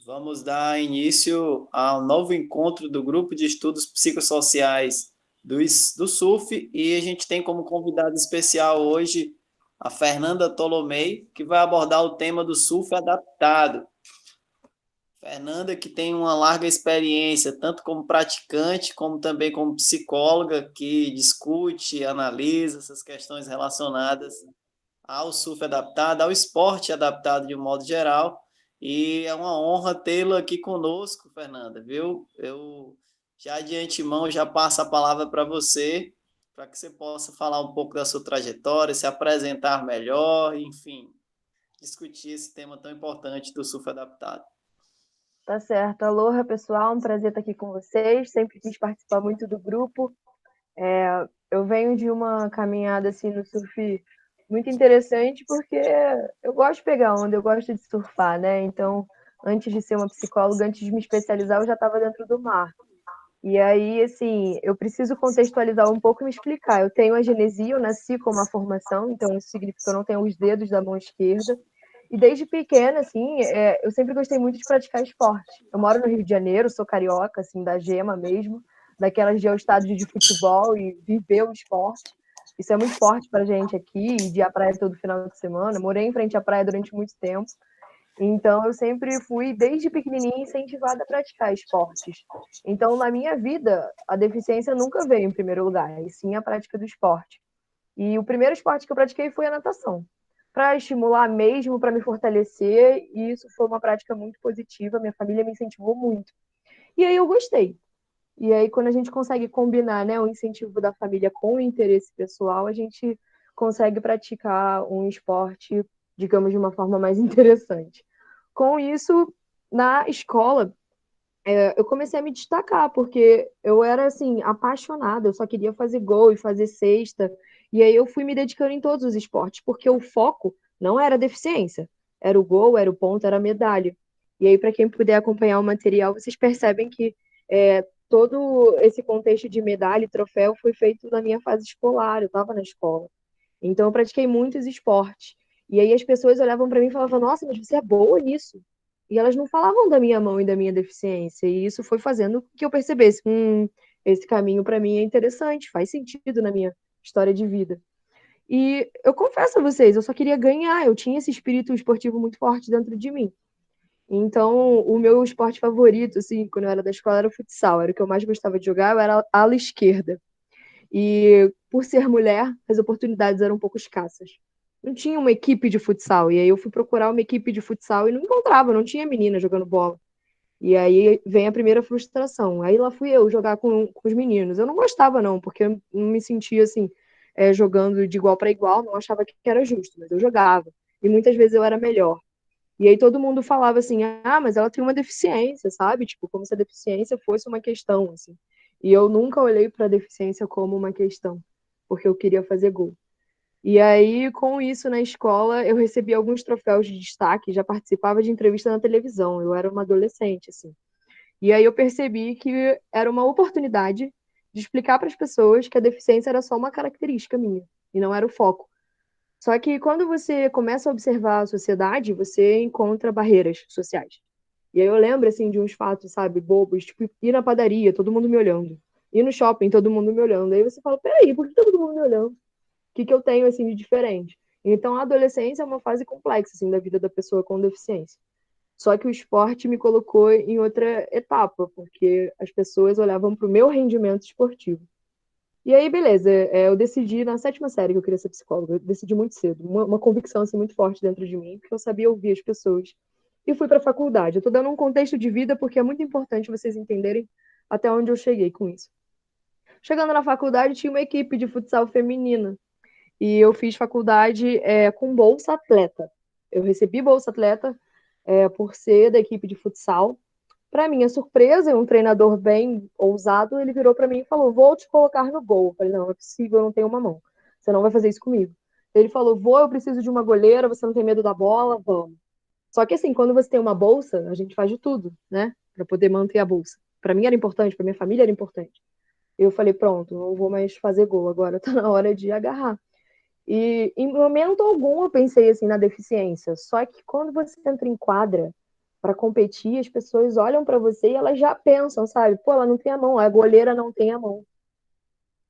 Vamos dar início ao novo encontro do Grupo de Estudos Psicossociais do SUF e a gente tem como convidada especial hoje a Fernanda Tolomei, que vai abordar o tema do SUF adaptado. Fernanda, que tem uma larga experiência, tanto como praticante, como também como psicóloga, que discute, analisa essas questões relacionadas ao surf adaptado, ao esporte adaptado de um modo geral. E é uma honra tê-la aqui conosco, Fernanda, viu? Eu já de antemão já passo a palavra para você, para que você possa falar um pouco da sua trajetória, se apresentar melhor, enfim, discutir esse tema tão importante do surf adaptado. Tá certo. Aloha, pessoal. Um prazer estar aqui com vocês. Sempre quis participar muito do grupo. Eu venho de uma caminhada assim no surf muito interessante porque eu gosto de pegar onda, eu gosto de surfar, né? Então, antes de ser uma psicóloga, antes de me especializar, eu já estava dentro do mar. E aí, assim, eu preciso contextualizar um pouco e me explicar. Eu tenho a genesia, eu nasci com uma formação, então isso significa que eu não tenho os dedos da mão esquerda. E desde pequena, assim, eu sempre gostei muito de praticar esporte. Eu moro no Rio de Janeiro, sou carioca, assim, da gema mesmo, daquelas de ir ao estádio de futebol e viver o esporte. Isso é muito forte pra gente aqui, de ir à praia todo final de semana. Morei em frente à praia durante muito tempo. Então, eu sempre fui, desde pequenininha, incentivada a praticar esportes. Então, na minha vida, a deficiência nunca veio em primeiro lugar, e sim a prática do esporte. E o primeiro esporte que eu pratiquei foi a natação, para estimular mesmo, para me fortalecer, e isso foi uma prática muito positiva, minha família me incentivou muito. E aí eu gostei. E aí, quando a gente consegue combinar, né, o incentivo da família com o interesse pessoal, a gente consegue praticar um esporte, digamos, de uma forma mais interessante. Com isso, na escola, eu comecei a me destacar, porque eu era, assim, apaixonada, eu só queria fazer gol e fazer cesta, e aí eu fui me dedicando em todos os esportes, porque o foco não era a deficiência, era o gol, era o ponto, era a medalha. E aí, para quem puder acompanhar o material, vocês percebem que todo esse contexto de medalha e troféu foi feito na minha fase escolar, eu estava na escola. Então, eu pratiquei muitos esportes. E aí as pessoas olhavam para mim e falavam, nossa, mas você é boa nisso. E elas não falavam da minha mão e da minha deficiência. E isso foi fazendo que eu percebesse, esse caminho para mim é interessante, faz sentido na minha história de vida. E eu confesso a vocês, eu só queria ganhar, eu tinha esse espírito esportivo muito forte dentro de mim. Então, o meu esporte favorito, assim, quando eu era da escola, era o futsal, era o que eu mais gostava de jogar, eu era ala esquerda. E por ser mulher, as oportunidades eram um pouco escassas. Não tinha uma equipe de futsal. E aí eu fui procurar uma equipe de futsal e não encontrava, não tinha menina jogando bola. E aí vem a primeira frustração. Aí lá fui eu jogar com os meninos. Eu não gostava, não, porque eu não me sentia assim, jogando de igual para igual, não achava que era justo, mas eu jogava. E muitas vezes eu era melhor. E aí todo mundo falava assim, ah, mas ela tem uma deficiência, sabe? Tipo, como se a deficiência fosse uma questão, assim. E eu nunca olhei para a deficiência como uma questão, porque eu queria fazer gol. E aí, com isso, na escola, eu recebi alguns troféus de destaque, já participava de entrevista na televisão, eu era uma adolescente, assim. E aí eu percebi que era uma oportunidade de explicar para as pessoas que a deficiência era só uma característica minha, e não era o foco. Só que quando você começa a observar a sociedade, você encontra barreiras sociais. E aí eu lembro, assim, de uns fatos, sabe, bobos, tipo, ir na padaria, todo mundo me olhando. Ir no shopping, todo mundo me olhando. Aí você fala, peraí, por que tá todo mundo me olhando? O que eu tenho, assim, de diferente? Então, a adolescência é uma fase complexa, assim, da vida da pessoa com deficiência. Só que o esporte me colocou em outra etapa, porque as pessoas olhavam para o meu rendimento esportivo. E aí, beleza, eu decidi na sétima série que eu queria ser psicóloga, eu decidi muito cedo, uma convicção assim, muito forte dentro de mim, porque eu sabia ouvir as pessoas. E fui para a faculdade. Eu estou dando um contexto de vida porque é muito importante vocês entenderem até onde eu cheguei com isso. Chegando na faculdade, tinha uma equipe de futsal feminina. E eu fiz faculdade com bolsa atleta. Eu recebi bolsa atleta por ser da equipe de futsal. Para minha surpresa, um treinador bem ousado, ele virou para mim e falou: Vou te colocar no gol. Eu falei: Não, é possível, eu não tenho uma mão. Você não vai fazer isso comigo. Ele falou: Vou, eu preciso de uma goleira, você não tem medo da bola? Vamos. Só que assim, quando você tem uma bolsa, a gente faz de tudo, né? Para poder manter a bolsa. Para mim era importante, para minha família era importante. Eu falei: Pronto, não vou mais fazer gol, agora tá na hora de agarrar. E em momento algum eu pensei assim na deficiência. Só que quando você entra em quadra para competir, as pessoas olham para você e elas já pensam, sabe? Pô, ela não tem a mão, a goleira não tem a mão.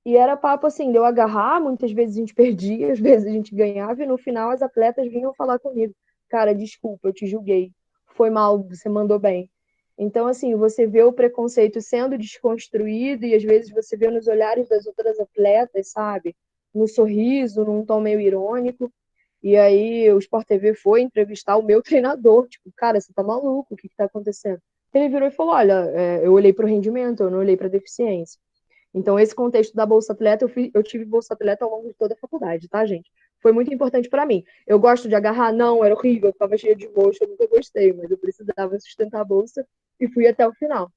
E era papo assim, de eu agarrar, muitas vezes a gente perdia, às vezes a gente ganhava, e no final as atletas vinham falar comigo. Cara, desculpa, eu te julguei. Foi mal, você mandou bem. Então, assim, você vê o preconceito sendo desconstruído e às vezes você vê nos olhares das outras atletas, sabe? No sorriso, num tom meio irônico. E aí o Sport TV foi entrevistar o meu treinador. Tipo, cara, você tá maluco? O que que tá acontecendo? Ele virou e falou: olha, eu olhei para o rendimento, eu não olhei para a deficiência. Então, esse contexto da Bolsa Atleta, eu tive Bolsa Atleta ao longo de toda a faculdade, tá, gente? Foi muito importante para mim. Eu gosto de agarrar? Não, era horrível, eu ficava cheia de roxo, eu nunca gostei, mas eu precisava sustentar a bolsa e fui até o final.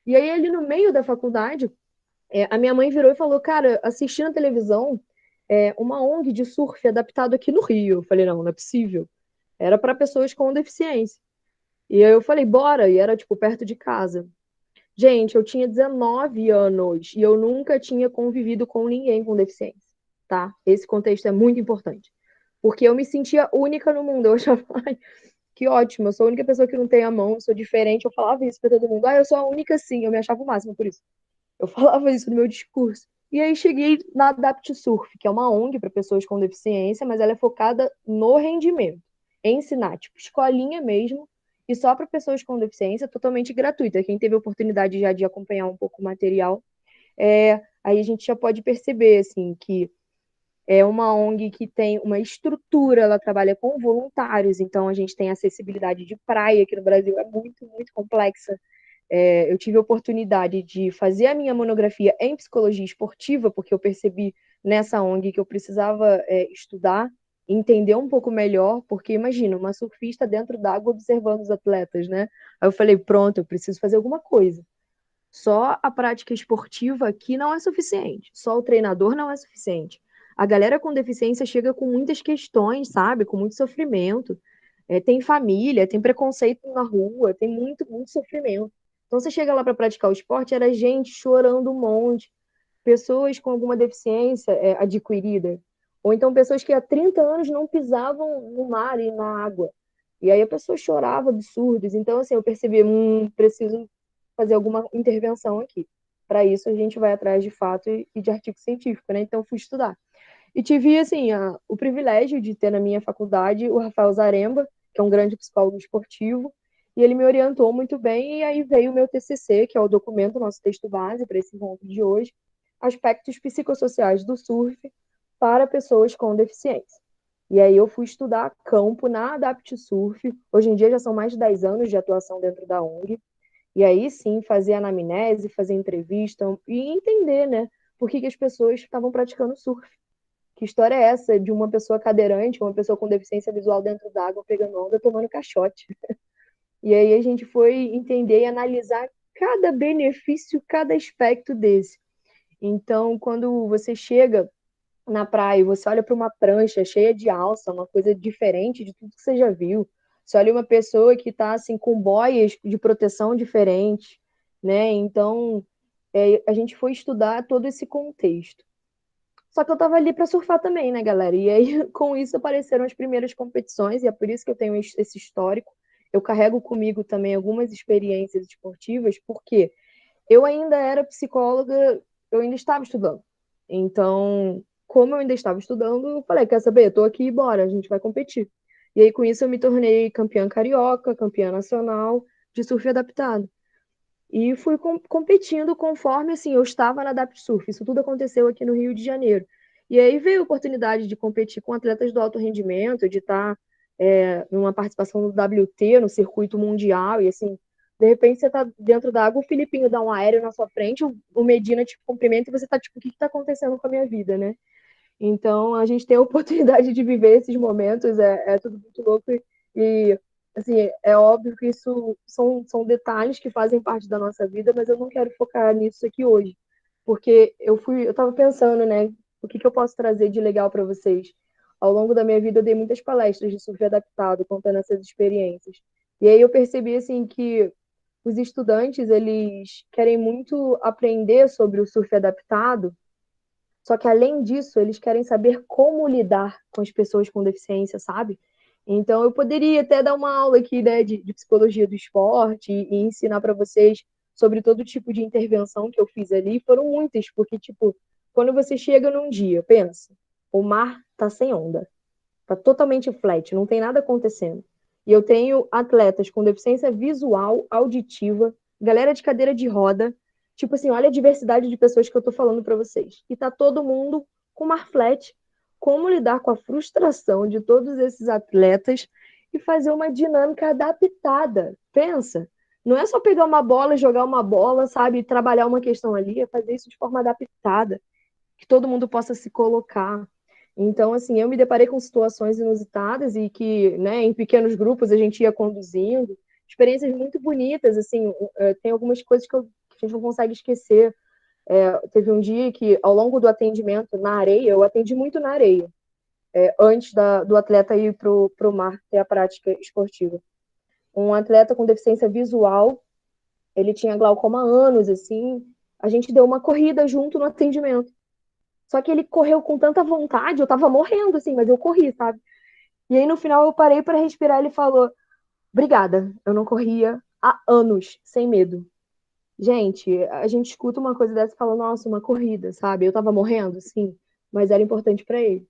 E aí, ali no meio da faculdade, a minha mãe virou e falou: cara, assisti na televisão uma ONG de surf adaptado aqui no Rio. Eu falei: não, não é possível. Era para pessoas com deficiência. E aí eu falei: bora, e era, tipo, perto de casa. Gente, eu tinha 19 anos e eu nunca tinha convivido com ninguém com deficiência, tá? Esse contexto é muito importante. Porque eu me sentia única no mundo. Eu achava, ai, que ótimo, eu sou a única pessoa que não tem a mão, eu sou diferente. Eu falava isso pra todo mundo. Ah, eu sou a única sim, eu me achava o máximo por isso. Eu falava isso no meu discurso. E aí cheguei na Adapt Surf, que é uma ONG para pessoas com deficiência, mas ela é focada no rendimento, em ensinar, tipo, escolinha mesmo, e só para pessoas com deficiência, totalmente gratuita. Quem teve a oportunidade já de acompanhar um pouco o material, aí a gente já pode perceber, assim, que é uma ONG que tem uma estrutura, ela trabalha com voluntários, então a gente tem acessibilidade de praia, que no Brasil é muito, muito complexa. Eu tive a oportunidade de fazer a minha monografia em psicologia esportiva, porque eu percebi nessa ONG que eu precisava estudar, entender um pouco melhor, porque imagina, uma surfista dentro d'água observando os atletas, né? Aí eu falei, pronto, eu preciso fazer alguma coisa. Só a prática esportiva aqui não é suficiente, só o treinador não é suficiente. A galera com deficiência chega com muitas questões, sabe? Com muito sofrimento. Tem família, tem preconceito na rua, tem muito, muito sofrimento. Então você chega lá para praticar o esporte, era gente chorando um monte, pessoas com alguma deficiência adquirida, ou então pessoas que há 30 anos não pisavam no mar e na água. E aí a pessoa chorava absurdos. Então, assim, eu percebi, preciso fazer alguma intervenção aqui. Para isso, a gente vai atrás de fato e de artigo científico, né? Então, fui estudar. E tive, assim, o privilégio de ter na minha faculdade o Rafael Zaremba, que é um grande psicólogo esportivo, e ele me orientou muito bem, e aí veio o meu TCC, que é o documento, nosso texto base para esse encontro de hoje, Aspectos Psicossociais do Surf para Pessoas com Deficiência. E aí eu fui estudar campo na Adapt Surf, hoje em dia já são mais de 10 anos de atuação dentro da ONG, e aí sim fazer anamnese, fazer entrevista e entender, né, por que as pessoas estavam praticando surf. Que história é essa de uma pessoa cadeirante, uma pessoa com deficiência visual dentro d'água, pegando onda, tomando caixote? E aí a gente foi entender e analisar cada benefício, cada aspecto desse. Então, quando você chega na praia e você olha para uma prancha cheia de alça, uma coisa diferente de tudo que você já viu, você olha uma pessoa que está assim, com boias de proteção diferentes, né? Então, a gente foi estudar todo esse contexto. Só que eu tava ali para surfar também, né, galera? E aí, com isso, apareceram as primeiras competições, e é por isso que eu tenho esse histórico. Eu carrego comigo também algumas experiências esportivas, porque eu ainda era psicóloga, eu ainda estava estudando. Então, como eu ainda estava estudando, eu falei, quer saber? Eu tô aqui, bora, a gente vai competir. E aí, com isso, eu me tornei campeã carioca, campeã nacional de surf adaptado. E fui competindo conforme assim, eu estava na Adapt Surf. Isso tudo aconteceu aqui no Rio de Janeiro. E aí veio a oportunidade de competir com atletas do alto rendimento, de estar numa participação no WT, no circuito mundial, e assim, de repente você está dentro da água, o Filipinho dá um aéreo na sua frente, o Medina te cumprimenta e você está tipo, o que está acontecendo com a minha vida, né? Então, a gente tem a oportunidade de viver esses momentos, é tudo muito louco e, assim, é óbvio que isso são detalhes que fazem parte da nossa vida, mas eu não quero focar nisso aqui hoje, porque eu estava pensando, né, o que eu posso trazer de legal para vocês. Ao longo da minha vida, eu dei muitas palestras de surf adaptado, contando essas experiências. E aí eu percebi, assim, que os estudantes, eles querem muito aprender sobre o surf adaptado, Só que, além disso, eles querem saber como lidar com as pessoas com deficiência, sabe? Então, eu poderia até dar uma aula aqui, né, de psicologia do esporte e ensinar para vocês sobre todo tipo de intervenção que eu fiz ali. Foram muitas, porque, tipo, quando você chega num dia, pensa, o mar tá sem onda, tá totalmente flat, não tem nada acontecendo. E eu tenho atletas com deficiência visual, auditiva, galera de cadeira de roda. Tipo assim, olha a diversidade de pessoas que eu tô falando para vocês. E tá todo mundo com mar flat. Como lidar com a frustração de todos esses atletas e fazer uma dinâmica adaptada? Pensa, não é só pegar uma bola e jogar uma bola, sabe, e trabalhar uma questão ali, é fazer isso de forma adaptada, que todo mundo possa se colocar. Então, assim, eu me deparei com situações inusitadas e que, né, em pequenos grupos a gente ia conduzindo, experiências muito bonitas, assim, tem algumas coisas que a gente não consegue esquecer. Teve um dia que, ao longo do atendimento na areia, eu atendi muito na areia, antes do atleta ir para o mar ter a prática esportiva. Um atleta com deficiência visual, ele tinha glaucoma há anos, assim, a gente deu uma corrida junto no atendimento. Só que ele correu com tanta vontade, eu tava morrendo, assim, mas eu corri, sabe? E aí, no final, eu parei para respirar e ele falou: Obrigada, eu não corria há anos, sem medo. Gente, a gente escuta uma coisa dessa e fala: Nossa, uma corrida, sabe? Eu tava morrendo, sim, mas era importante para ele.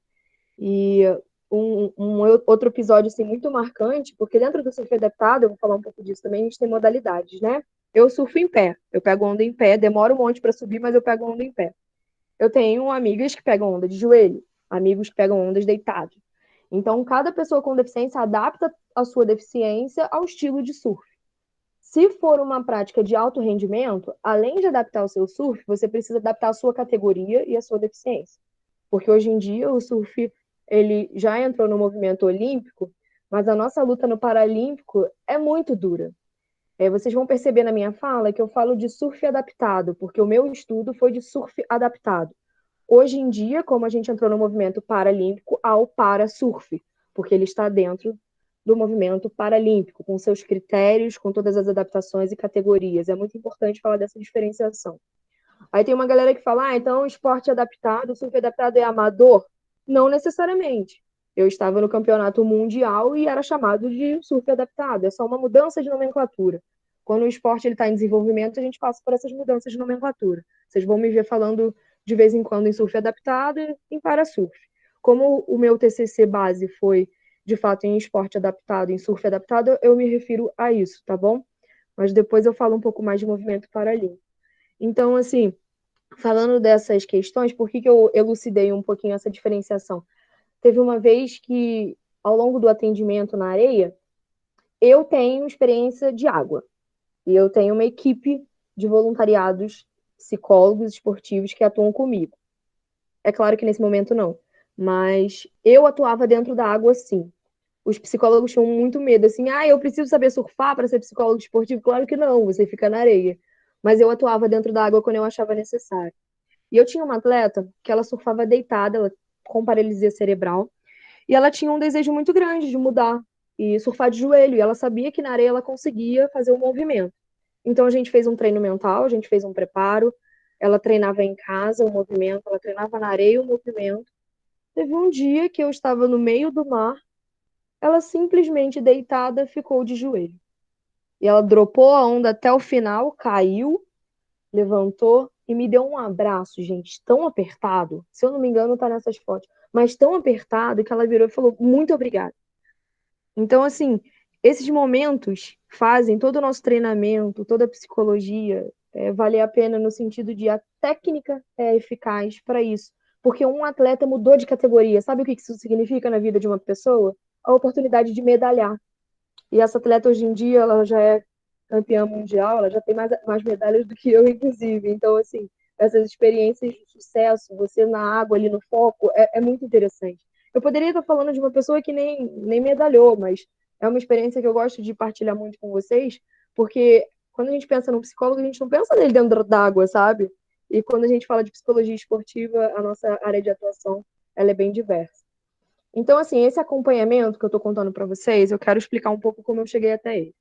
E um outro episódio, assim, muito marcante, porque dentro do surf adaptado, eu vou falar um pouco disso também, a gente tem modalidades, né? Eu surfo em pé, eu pego onda em pé, demora um monte para subir, mas eu pego onda em pé. Eu tenho amigas que pegam onda de joelho, amigos que pegam ondas deitados. Então, cada pessoa com deficiência adapta a sua deficiência ao estilo de surf. Se for uma prática de alto rendimento, além de adaptar o seu surf, você precisa adaptar a sua categoria e a sua deficiência. Porque hoje em dia o surf ele já entrou no movimento olímpico, mas a nossa luta no paralímpico é muito dura. Vocês vão perceber na minha fala que eu falo de surf adaptado, porque o meu estudo foi de surf adaptado. Hoje em dia, como a gente entrou no movimento paralímpico, há o para-surf, porque ele está dentro do movimento paralímpico, com seus critérios, com todas as adaptações e categorias. É muito importante falar dessa diferenciação. Aí tem uma galera que fala, então esporte adaptado, surf adaptado é amador? Não necessariamente. Eu estava no campeonato mundial e era chamado de surf adaptado. É só uma mudança de nomenclatura. Quando o esporte está em desenvolvimento, a gente passa por essas mudanças de nomenclatura. Vocês vão me ver falando de vez em quando em surf adaptado e em para-surf. Como o meu TCC base foi, de fato, em esporte adaptado, em surf adaptado, eu me refiro a isso, tá bom? Mas depois eu falo um pouco mais de movimento paralímpico. Então, assim, falando dessas questões, por que eu elucidei um pouquinho essa diferenciação? Teve uma vez que, ao longo do atendimento na areia, eu tenho experiência de água. E eu tenho uma equipe de voluntariados, psicólogos esportivos que atuam comigo. É claro que nesse momento não. Mas eu atuava dentro da água, sim. Os psicólogos tinham muito medo, assim, eu preciso saber surfar para ser psicólogo esportivo? Claro que não, você fica na areia. Mas eu atuava dentro da água quando eu achava necessário. E eu tinha uma atleta que ela surfava deitada, ela com paralisia cerebral, e ela tinha um desejo muito grande de mudar e surfar de joelho, e ela sabia que na areia ela conseguia fazer o movimento. Então a gente fez um treino mental, a gente fez um preparo, ela treinava em casa o movimento, ela treinava na areia o movimento. Teve um dia que eu estava no meio do mar, ela simplesmente deitada ficou de joelho. E ela dropou a onda até o final, caiu, levantou e me deu um abraço, gente, tão apertado. Se eu não me engano, tá nessas fotos. Mas tão apertado que ela virou e falou: Muito obrigada. Então, assim, esses momentos fazem todo o nosso treinamento, toda a psicologia valer a pena no sentido de a técnica é eficaz para isso. Porque um atleta mudou de categoria. Sabe o que isso significa na vida de uma pessoa? A oportunidade de medalhar. E essa atleta hoje em dia, ela já é campeã mundial, ela já tem mais medalhas do que eu, inclusive. Então, assim, essas experiências de sucesso, você na água ali no foco, é muito interessante. Eu poderia estar falando de uma pessoa que nem medalhou, mas é uma experiência que eu gosto de partilhar muito com vocês, porque quando a gente pensa num psicólogo, a gente não pensa nele dentro d'água, sabe? E quando a gente fala de psicologia esportiva, a nossa área de atuação, ela é bem diversa. Então, assim, esse acompanhamento que eu estou contando para vocês, eu quero explicar um pouco como eu cheguei até ele.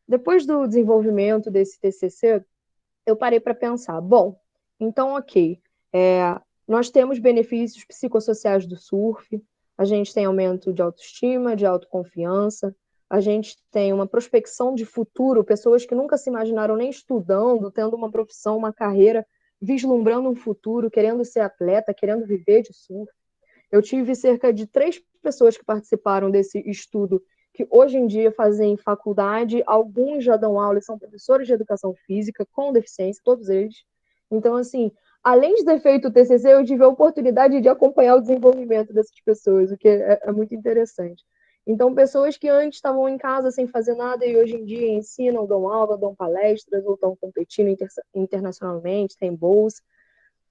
Depois do desenvolvimento desse TCC, eu parei para pensar, bom, então, ok, Nós temos benefícios psicossociais do surf, a gente tem aumento de autoestima, de autoconfiança, a gente tem uma prospecção de futuro, pessoas que nunca se imaginaram nem estudando, tendo uma profissão, uma carreira, vislumbrando um futuro, querendo ser atleta, querendo viver de surf. Eu tive cerca de 3 pessoas que participaram desse estudo, que hoje em dia fazem faculdade, alguns já dão aula e são professores de educação física com deficiência, todos eles. Então, assim, além de ter feito o TCC, eu tive a oportunidade de acompanhar o desenvolvimento dessas pessoas, o que é muito interessante. Então, pessoas que antes estavam em casa sem fazer nada e hoje em dia ensinam, dão aula, dão palestras ou estão competindo internacionalmente, têm bolsa.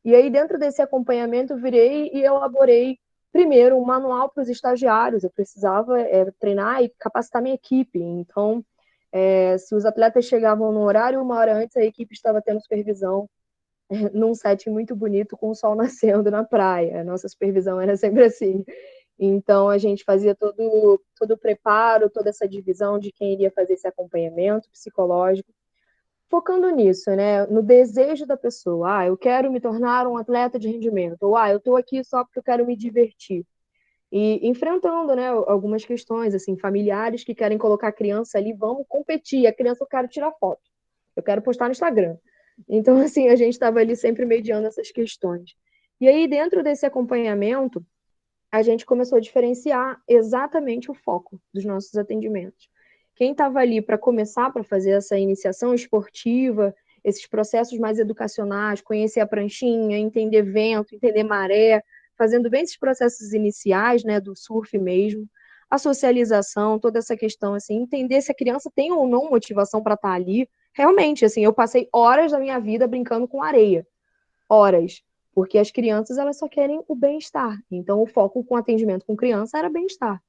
E aí, dentro desse acompanhamento, eu virei e elaborei, primeiro, um manual para os estagiários. Eu precisava treinar e capacitar minha equipe. Então, se os atletas chegavam no horário, 1 hora antes, a equipe estava tendo supervisão num set muito bonito com o sol nascendo na praia. A nossa supervisão era sempre assim. Então, a gente fazia todo o preparo, toda essa divisão de quem iria fazer esse acompanhamento psicológico, focando nisso, né? No desejo da pessoa. Eu quero me tornar um atleta de rendimento. Ou, eu estou aqui só porque eu quero me divertir. E enfrentando, né, algumas questões, assim, familiares que querem colocar a criança ali, vamos competir. A criança, eu quero tirar foto. Eu quero postar no Instagram. Então, assim, a gente estava ali sempre mediando essas questões. E aí, dentro desse acompanhamento, a gente começou a diferenciar exatamente o foco dos nossos atendimentos. Quem estava ali para começar, para fazer essa iniciação esportiva, esses processos mais educacionais, conhecer a pranchinha, entender vento, entender maré, fazendo bem esses processos iniciais, né, do surf mesmo, a socialização, toda essa questão, assim, entender se a criança tem ou não motivação para estar ali. Realmente, assim, eu passei horas da minha vida brincando com areia, horas, porque as crianças elas só querem o bem-estar. Então, o foco com atendimento com criança era bem-estar.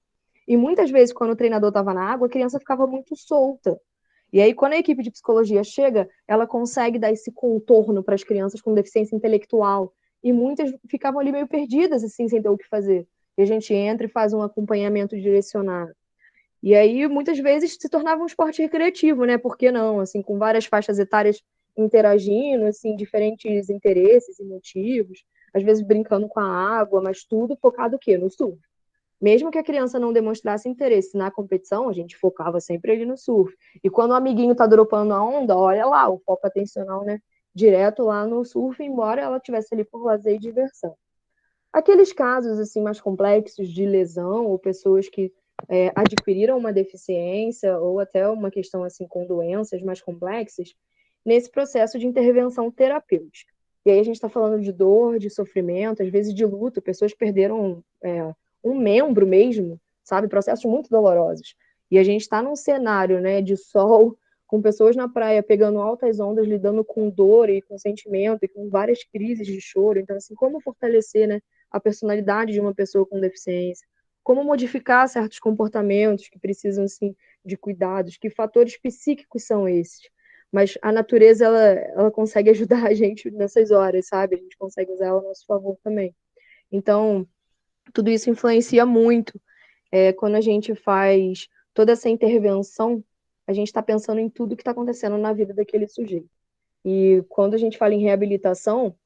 E muitas vezes, quando o treinador estava na água, a criança ficava muito solta. E aí, quando a equipe de psicologia chega, ela consegue dar esse contorno para as crianças com deficiência intelectual. E muitas ficavam ali meio perdidas, assim, sem ter o que fazer. E a gente entra e faz um acompanhamento direcionado. E aí, muitas vezes, se tornava um esporte recreativo, né? Por que não? Assim, com várias faixas etárias interagindo, assim, diferentes interesses e motivos, às vezes brincando com a água, mas tudo focado o quê? No surf. Mesmo que a criança não demonstrasse interesse na competição, a gente focava sempre ali no surf. E quando o amiguinho tá dropando a onda, olha lá, o foco atencional, né? Direto lá no surf, embora ela estivesse ali por lazer e diversão. Aqueles casos assim mais complexos de lesão ou pessoas que adquiriram uma deficiência ou até uma questão assim com doenças mais complexas, nesse processo de intervenção terapêutica. E aí a gente está falando de dor, de sofrimento, às vezes de luto, pessoas perderam um membro mesmo, sabe? Processos muito dolorosos. E a gente está num cenário, né, de sol, com pessoas na praia pegando altas ondas, lidando com dor e com sentimento e com várias crises de choro. Então, assim, como fortalecer, né, a personalidade de uma pessoa com deficiência? Como modificar certos comportamentos que precisam, assim, de cuidados? Que fatores psíquicos são esses? Mas a natureza, ela consegue ajudar a gente nessas horas, sabe? A gente consegue usar ela a nosso favor também. Então, tudo isso influencia muito. Quando a gente faz toda essa intervenção, a gente está pensando em tudo que está acontecendo na vida daquele sujeito. E quando a gente fala em reabilitação,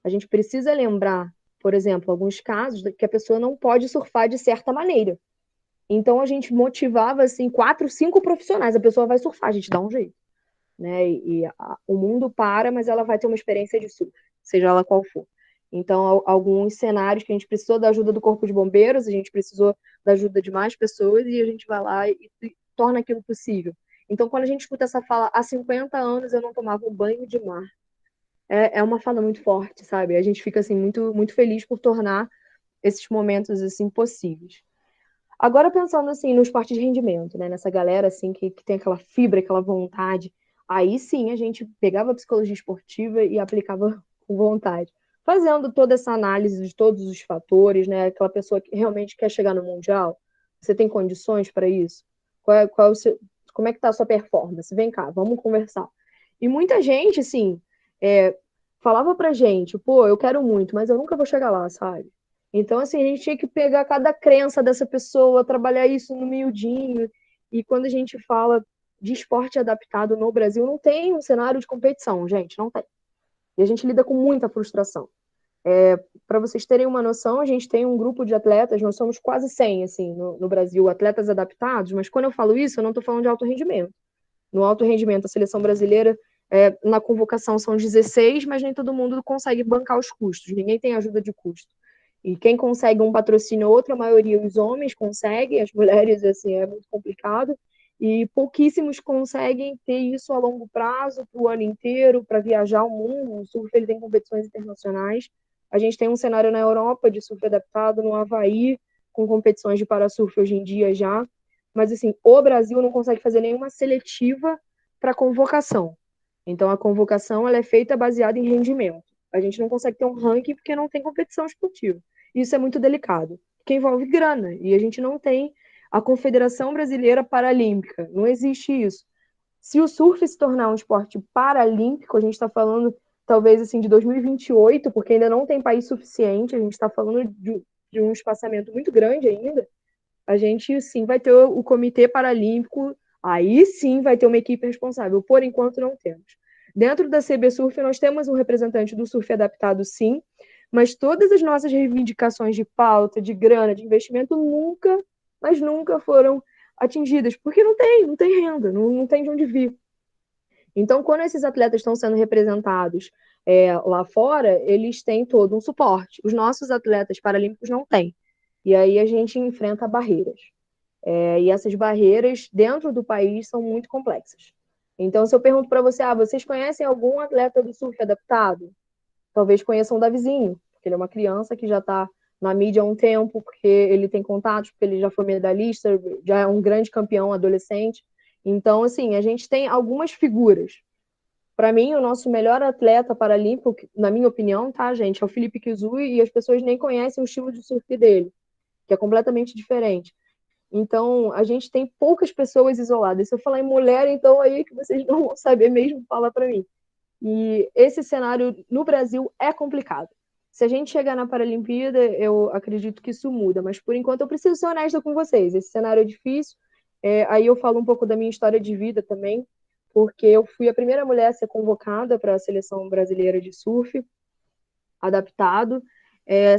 a gente precisa lembrar, por exemplo, alguns casos que a pessoa não pode surfar de certa maneira. Então a gente motivava assim 4, 5 profissionais, a pessoa vai surfar, a gente dá um jeito, né? O mundo para, mas ela vai ter uma experiência de surf, seja ela qual for. Então, alguns cenários que a gente precisou da ajuda do Corpo de Bombeiros, a gente precisou da ajuda de mais pessoas e a gente vai lá e torna aquilo possível. Então, quando a gente escuta essa fala, há 50 anos eu não tomava um banho de mar, é uma fala muito forte, sabe? A gente fica assim muito muito feliz por tornar esses momentos assim possíveis. Agora pensando assim no esporte de rendimento, né? Nessa galera assim que tem aquela fibra, aquela vontade, aí sim a gente pegava a psicologia esportiva e aplicava com vontade, fazendo toda essa análise de todos os fatores, né? Aquela pessoa que realmente quer chegar no mundial, você tem condições para isso? Qual é o seu, como é que tá a sua performance? Vem cá, vamos conversar. E muita gente assim falava pra gente, pô, eu quero muito, mas eu nunca vou chegar lá, sabe? Então, assim, a gente tinha que pegar cada crença dessa pessoa, trabalhar isso no miudinho. E quando a gente fala de esporte adaptado no Brasil, não tem um cenário de competição, gente, não tem. E a gente lida com muita frustração. Para vocês terem uma noção, a gente tem um grupo de atletas, nós somos quase 100, assim, no Brasil, atletas adaptados, mas quando eu falo isso, eu não estou falando de alto rendimento. No alto rendimento, a seleção brasileira, na convocação são 16, mas nem todo mundo consegue bancar os custos, ninguém tem ajuda de custo. E quem consegue um patrocínio, outra maioria, os homens conseguem, as mulheres, assim, é muito complicado. E pouquíssimos conseguem ter isso a longo prazo, para o ano inteiro, para viajar o mundo. O surf ele tem competições internacionais. A gente tem um cenário na Europa de surf adaptado, no Havaí, com competições de parasurf hoje em dia já. Mas, assim, o Brasil não consegue fazer nenhuma seletiva para convocação. Então, a convocação ela é feita baseada em rendimento. A gente não consegue ter um ranking porque não tem competição esportiva. Isso é muito delicado, porque envolve grana. E a gente não tem a Confederação Brasileira Paralímpica. Não existe isso. Se o surf se tornar um esporte paralímpico, a gente está falando talvez assim de 2028, porque ainda não tem país suficiente, a gente está falando de um espaçamento muito grande ainda. A gente sim vai ter o Comitê Paralímpico, aí sim vai ter uma equipe responsável. Por enquanto não temos. Dentro da CB Surf nós temos um representante do surf adaptado, sim, mas todas as nossas reivindicações de pauta, de grana, de investimento nunca, mas nunca foram atingidas, porque não tem renda, não tem de onde vir. Então, quando esses atletas estão sendo representados lá fora, eles têm todo um suporte. Os nossos atletas paralímpicos não têm. E aí a gente enfrenta barreiras. E essas barreiras dentro do país são muito complexas. Então, se eu pergunto para você, vocês conhecem algum atleta do surf adaptado? Talvez conheçam o Davizinho, porque ele é uma criança que já está na mídia há um tempo, porque ele tem contatos, porque ele já foi medalhista, já é um grande campeão adolescente. Então, assim, a gente tem algumas figuras. Para mim, o nosso melhor atleta paralímpico, na minha opinião, tá, gente, é o Felipe Kizui, e as pessoas nem conhecem o estilo de surf dele, que é completamente diferente. Então, a gente tem poucas pessoas isoladas. Se eu falar em mulher, então aí que vocês não vão saber mesmo, fala para mim. E esse cenário no Brasil é complicado. Se a gente chegar na Paralimpíada, eu acredito que isso muda, mas por enquanto eu preciso ser honesta com vocês. Esse cenário é difícil. Aí eu falo um pouco da minha história de vida também, porque eu fui a primeira mulher a ser convocada para a seleção brasileira de surf adaptado,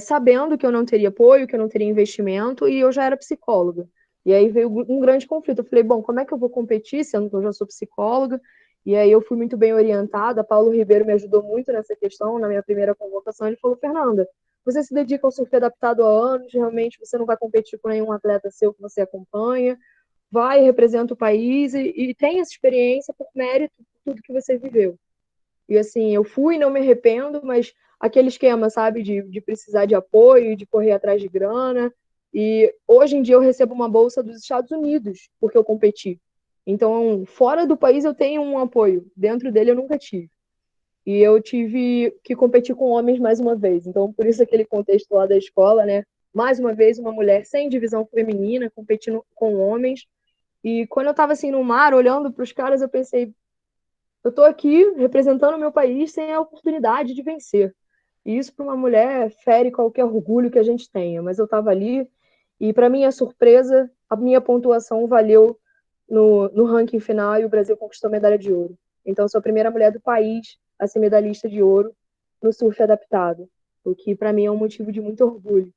sabendo que eu não teria apoio, que eu não teria investimento, e eu já era psicóloga. E aí veio um grande conflito. Eu falei, bom, como é que eu vou competir, sendo que eu já sou psicóloga? E aí eu fui muito bem orientada. Paulo Ribeiro me ajudou muito nessa questão, na minha primeira convocação. Ele falou, Fernanda, você se dedica ao surf adaptado há anos, realmente você não vai competir com nenhum atleta seu que você acompanha, vai, representa o país e tem essa experiência por mérito de tudo que você viveu. E assim, eu fui, não me arrependo, mas aquele esquema, sabe, de precisar de apoio, de correr atrás de grana. E hoje em dia eu recebo uma bolsa dos Estados Unidos, porque eu competi. Então, fora do país eu tenho um apoio, dentro dele eu nunca tive. E eu tive que competir com homens mais uma vez. Então, por isso aquele contexto lá da escola, né? Mais uma vez, uma mulher sem divisão feminina, competindo com homens. E quando eu estava assim no mar, olhando para os caras, eu pensei, eu estou aqui representando o meu país sem a oportunidade de vencer. E isso para uma mulher fere qualquer orgulho que a gente tenha. Mas eu estava ali e, para minha surpresa, a minha pontuação valeu no ranking final e o Brasil conquistou medalha de ouro. Então, eu sou a primeira mulher do país a ser medalhista de ouro no surf adaptado, o que para mim é um motivo de muito orgulho.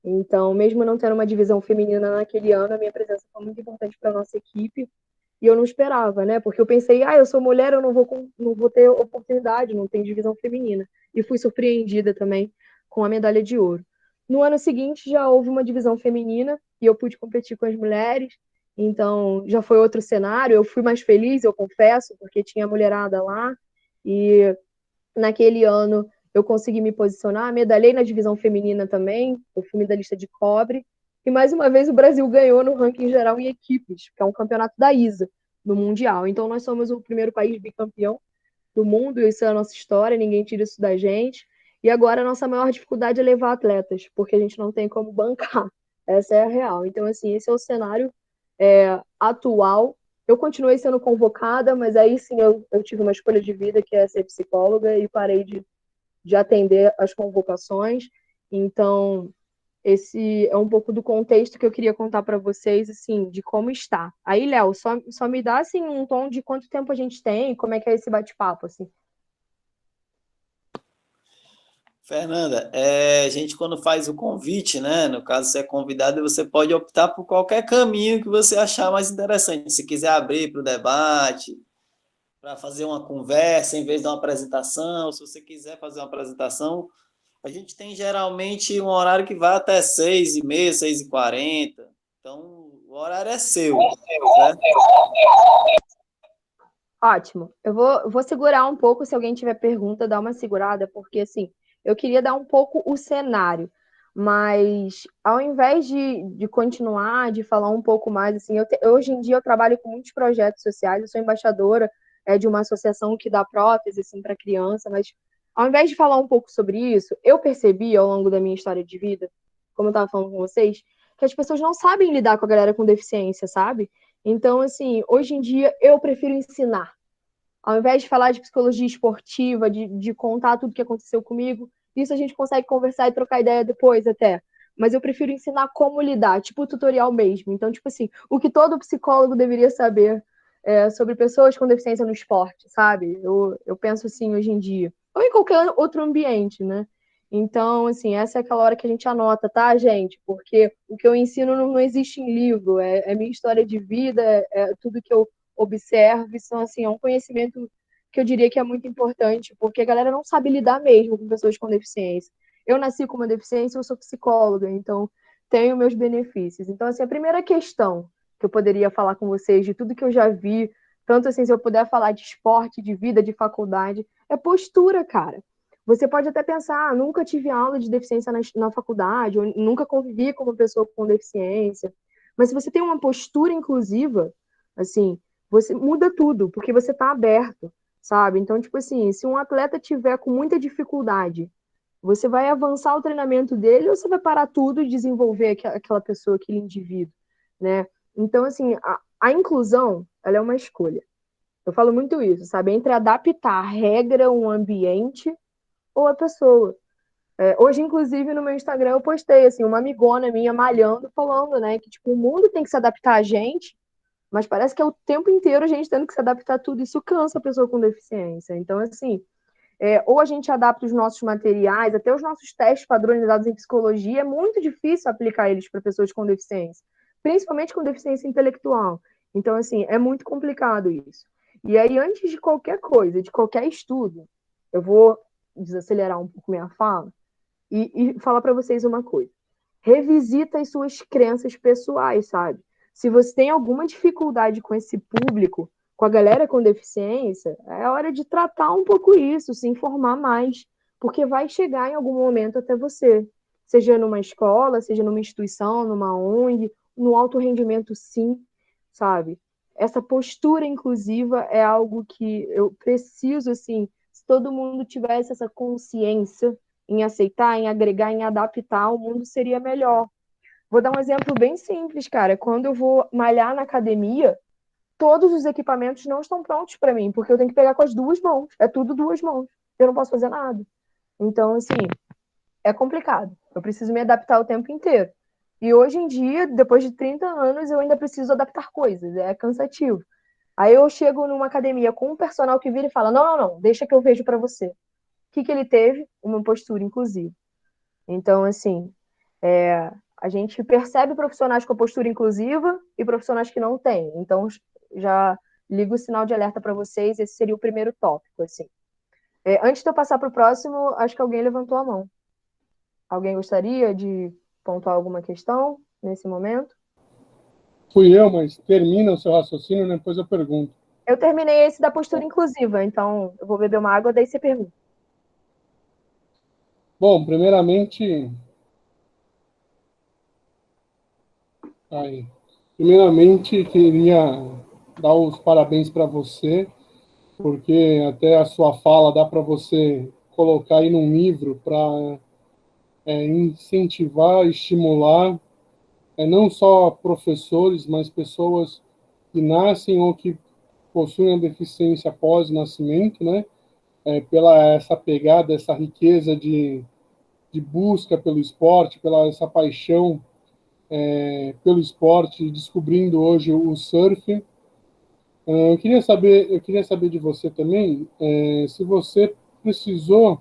Então, mesmo não tendo uma divisão feminina naquele ano, a minha presença foi muito importante para a nossa equipe e eu não esperava, né? Porque eu pensei, eu sou mulher, eu não vou ter oportunidade, não tem divisão feminina. E fui surpreendida também com a medalha de ouro. No ano seguinte já houve uma divisão feminina e eu pude competir com as mulheres. Então já foi outro cenário. Eu fui mais feliz, eu confesso, porque tinha mulherada lá. E naquele ano eu consegui me posicionar, medalhei na divisão feminina também. Eu fui medalhista de cobre. E mais uma vez o Brasil ganhou no ranking geral em equipes, que é um campeonato da ISA, do Mundial. Então nós somos o primeiro país bicampeão do mundo, isso é a nossa história, ninguém tira isso da gente. E agora a nossa maior dificuldade é levar atletas, porque a gente não tem como bancar. Essa é a real. Então, assim, esse é o cenário atual. Eu continuei sendo convocada, mas aí sim eu tive uma escolha de vida, que é ser psicóloga, e parei de atender as convocações. Então, esse é um pouco do contexto que eu queria contar para vocês, assim, de como está. Aí, Léo, só me dá, assim, um tom de quanto tempo a gente tem, como é que é esse bate-papo, assim. Fernanda, a gente quando faz o convite, né? No caso, você é convidado, você pode optar por qualquer caminho que você achar mais interessante. Se quiser abrir para o debate, para fazer uma conversa em vez de uma apresentação, se você quiser fazer uma apresentação, a gente tem geralmente um horário que vai até 6h30, 6h40. Então, o horário é seu, certo? Ótimo. Eu vou segurar um pouco, se alguém tiver pergunta, dá uma segurada, porque assim, eu queria dar um pouco o cenário, mas ao invés de continuar, de falar um pouco mais, assim, hoje em dia eu trabalho com muitos projetos sociais, eu sou embaixadora de uma associação que dá prótese assim, para criança, mas ao invés de falar um pouco sobre isso, eu percebi ao longo da minha história de vida, como eu estava falando com vocês, que as pessoas não sabem lidar com a galera com deficiência, sabe? Então, assim, hoje em dia eu prefiro ensinar. Ao invés de falar de psicologia esportiva, de contar tudo o que aconteceu comigo, isso a gente consegue conversar e trocar ideia depois até. Mas eu prefiro ensinar como lidar, tipo tutorial mesmo. Então, tipo assim, o que todo psicólogo deveria saber sobre pessoas com deficiência no esporte, sabe? Eu penso assim hoje em dia. Ou em qualquer outro ambiente, né? Então, assim, essa é aquela hora que a gente anota, tá, gente? Porque o que eu ensino não existe em livro, é minha história de vida, é tudo que eu observo, são assim, é um conhecimento que eu diria que é muito importante, porque a galera não sabe lidar mesmo com pessoas com deficiência. Eu nasci com uma deficiência, eu sou psicóloga, então tenho meus benefícios. Então, assim, a primeira questão que eu poderia falar com vocês, de tudo que eu já vi, tanto assim, se eu puder falar de esporte, de vida, de faculdade, é postura, cara. Você pode até pensar, nunca tive aula de deficiência na faculdade, ou nunca convivi com uma pessoa com deficiência. Mas se você tem uma postura inclusiva, assim, você muda tudo, porque você está aberto, sabe? Então, tipo assim, se um atleta tiver com muita dificuldade, você vai avançar o treinamento dele ou você vai parar tudo e desenvolver aquela pessoa, aquele indivíduo, né? Então, assim, a inclusão, ela é uma escolha. Eu falo muito isso, sabe? Entre adaptar a regra, um ambiente ou a pessoa. Hoje, inclusive, no meu Instagram, eu postei, assim, uma amigona minha malhando, falando, né, que, tipo, o mundo tem que se adaptar a gente, mas parece que é o tempo inteiro a gente tendo que se adaptar a tudo. Isso cansa a pessoa com deficiência. Então, assim, ou a gente adapta os nossos materiais, até os nossos testes padronizados em psicologia, é muito difícil aplicar eles para pessoas com deficiência, principalmente com deficiência intelectual. Então, assim, é muito complicado isso. E aí, antes de qualquer coisa, de qualquer estudo, eu vou desacelerar um pouco minha fala e falar para vocês uma coisa. Revisita as suas crenças pessoais, sabe? Se você tem alguma dificuldade com esse público, com a galera com deficiência, é hora de tratar um pouco isso, se informar mais, porque vai chegar em algum momento até você, seja numa escola, seja numa instituição, numa ONG, no alto rendimento, sim, sabe? Essa postura inclusiva é algo que eu preciso, assim, se todo mundo tivesse essa consciência em aceitar, em agregar, em adaptar, o mundo seria melhor. Vou dar um exemplo bem simples, cara. Quando eu vou malhar na academia, todos os equipamentos não estão prontos para mim, porque eu tenho que pegar com as duas mãos. É tudo duas mãos. Eu não posso fazer nada. Então, assim, é complicado. Eu preciso me adaptar o tempo inteiro. E hoje em dia, depois de 30 anos, eu ainda preciso adaptar coisas. É cansativo. Aí eu chego numa academia com um personal que vira e fala: não, não, não, deixa que eu vejo para você. O que ele teve? Uma postura inclusiva. Então, assim, a gente percebe profissionais com a postura inclusiva e profissionais que não têm. Então, já ligo o sinal de alerta para vocês, esse seria o primeiro tópico, assim. Antes de eu passar para o próximo, acho que alguém levantou a mão. Alguém gostaria de pontuar alguma questão nesse momento? Fui eu, mas termina o seu raciocínio, depois eu pergunto. Eu terminei esse da postura inclusiva, então eu vou beber uma água, daí você pergunta. Bom, primeiramente queria dar os parabéns para você, porque até a sua fala dá para você colocar aí num livro para incentivar, estimular, não só professores, mas pessoas que nascem ou que possuem a deficiência após o nascimento, né? Pela essa pegada, essa riqueza de busca pelo esporte, pela essa paixão pelo esporte, descobrindo hoje o surf. Eu queria saber de você também se você precisou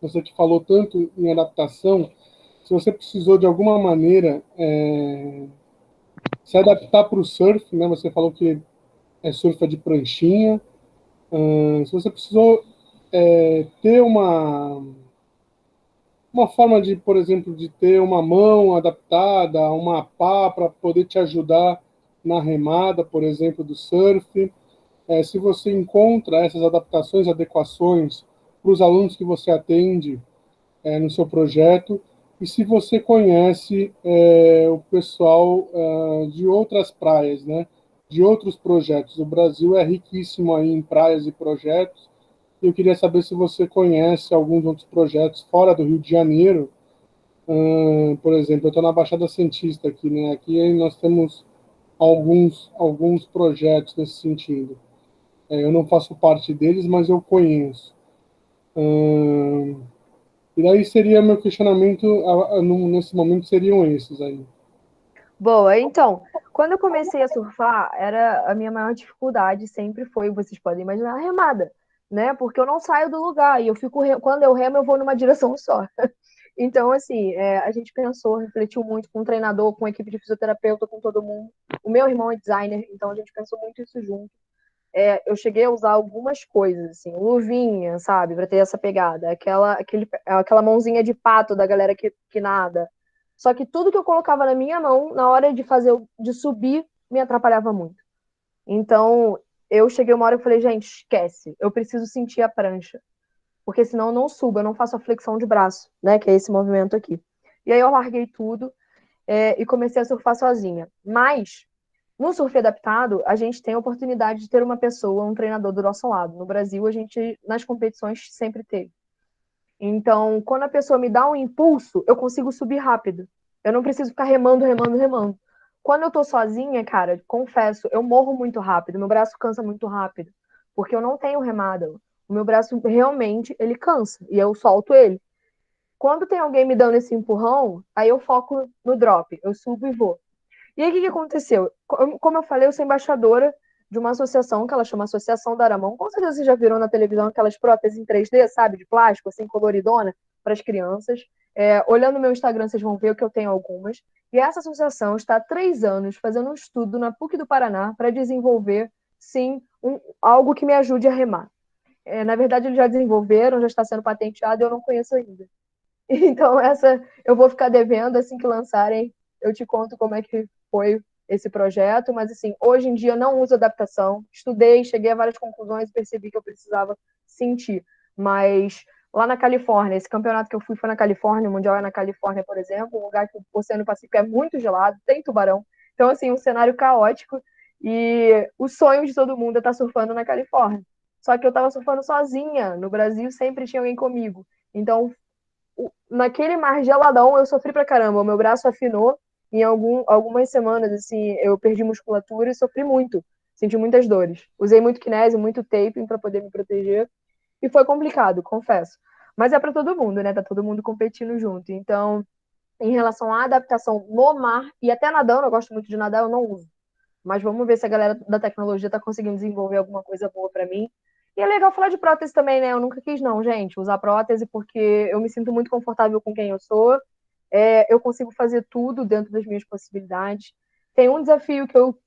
você que falou tanto em adaptação, se você precisou de alguma maneira se adaptar para o surf, né? Você falou que surfa de pranchinha. Se você precisou ter uma forma de, por exemplo, de ter uma mão adaptada, uma pá para poder te ajudar na remada, por exemplo, do surf. Se você encontra essas adaptações, adequações para os alunos que você atende no seu projeto, e se você conhece o pessoal de outras praias, né, de outros projetos. O Brasil é riquíssimo aí em praias e projetos. Eu queria saber se você conhece alguns outros projetos fora do Rio de Janeiro. Por exemplo, eu estou na Baixada Santista aqui, né? Aqui nós temos alguns projetos nesse sentido. Eu não faço parte deles, mas eu conheço. E daí seria meu questionamento, nesse momento, seriam esses aí. Boa, então, quando eu comecei a surfar, era a minha maior dificuldade sempre foi, vocês podem imaginar, a remada, né? Porque eu não saio do lugar e eu fico, quando eu remo, eu vou numa direção só. Então, assim, a gente pensou, refletiu muito com o treinador, com a equipe de fisioterapeuta, com todo mundo. O meu irmão é designer, então a gente pensou muito isso junto. Eu cheguei a usar algumas coisas, assim, luvinha, sabe, para ter essa pegada, aquela mãozinha de pato da galera que nada. Só que tudo que eu colocava na minha mão, na hora de subir, me atrapalhava muito. Então, eu cheguei uma hora e falei, gente, esquece, eu preciso sentir a prancha, porque senão eu não subo, eu não faço a flexão de braço, né, que é esse movimento aqui. E aí eu larguei tudo e comecei a surfar sozinha. Mas no surf adaptado, a gente tem a oportunidade de ter uma pessoa, um treinador do nosso lado. No Brasil, a gente, nas competições, sempre teve. Então, quando a pessoa me dá um impulso, eu consigo subir rápido. Eu não preciso ficar remando, remando, remando. Quando eu tô sozinha, cara, confesso, eu morro muito rápido, meu braço cansa muito rápido, porque eu não tenho remada. O meu braço realmente, ele cansa, e eu solto ele. Quando tem alguém me dando esse empurrão, aí eu foco no drop, eu subo e vou. E aí, o que que aconteceu? Como eu falei, eu sou embaixadora de uma associação que ela chama Associação da Aramão. Com certeza vocês já viram na televisão aquelas próteses em 3D, sabe? De plástico, assim, coloridona, para as crianças. Olhando no meu Instagram, vocês vão ver que eu tenho algumas. E essa associação está há 3 anos fazendo um estudo na PUC do Paraná para desenvolver, sim, algo que me ajude a remar. Na verdade, eles já desenvolveram, já está sendo patenteado, e eu não conheço ainda. Então, essa eu vou ficar devendo assim que lançarem. Eu te conto como é que foi esse projeto, mas assim, hoje em dia não uso adaptação. Estudei, cheguei a várias conclusões e percebi que eu precisava sentir. Mas lá na Califórnia, esse campeonato que eu fui foi na Califórnia, o Mundial é na Califórnia, por exemplo, um lugar que o Oceano Pacífico é muito gelado, tem tubarão. Então, assim, um cenário caótico e o sonho de todo mundo é estar surfando na Califórnia. Só que eu estava surfando sozinha. No Brasil sempre tinha alguém comigo. Então, naquele mar geladão, eu sofri pra caramba. O meu braço afinou. Em algumas semanas, assim, eu perdi musculatura e sofri muito. Senti muitas dores. Usei muito kinésio, muito taping para poder me proteger. E foi complicado, confesso. Mas é para todo mundo, né? Tá todo mundo competindo junto. Então, em relação à adaptação no mar, e até nadando, eu gosto muito de nadar, eu não uso. Mas vamos ver se a galera da tecnologia está conseguindo desenvolver alguma coisa boa para mim. E é legal falar de prótese também, né? Eu nunca quis, não, gente, usar prótese, porque eu me sinto muito confortável com quem eu sou. Eu consigo fazer tudo dentro das minhas possibilidades. Tem um desafio que eu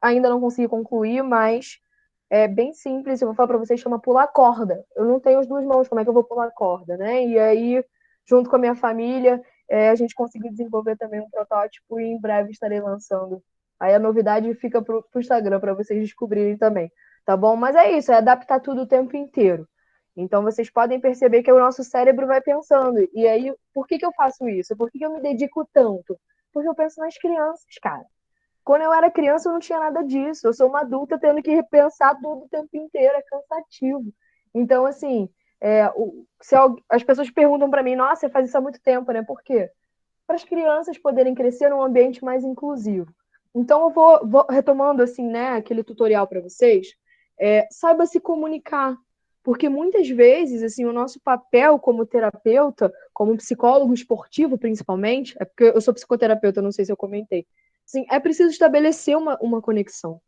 ainda não consegui concluir, mas é bem simples. Eu vou falar para vocês, chama pular corda. Eu não tenho as duas mãos, como é que eu vou pular corda, né? E aí, junto com a minha família, a gente conseguiu desenvolver também um protótipo e em breve estarei lançando. Aí a novidade fica pro Instagram para vocês descobrirem também, tá bom? Mas é isso, é adaptar tudo o tempo inteiro. Então vocês podem perceber que o nosso cérebro vai pensando. E aí, por que eu faço isso? Por que eu me dedico tanto? Porque eu penso nas crianças, cara. Quando eu era criança, eu não tinha nada disso. Eu sou uma adulta tendo que repensar tudo o tempo inteiro, é cansativo. Então, assim, as pessoas perguntam para mim, nossa, você faz isso há muito tempo, né? Por quê? Para as crianças poderem crescer num ambiente mais inclusivo. Então, eu vou retomando, assim, né, aquele tutorial para vocês. Saiba se comunicar. Porque muitas vezes, assim, o nosso papel como terapeuta, como psicólogo esportivo, principalmente, é porque eu sou psicoterapeuta, não sei se eu comentei. Sim, é preciso estabelecer uma conexão.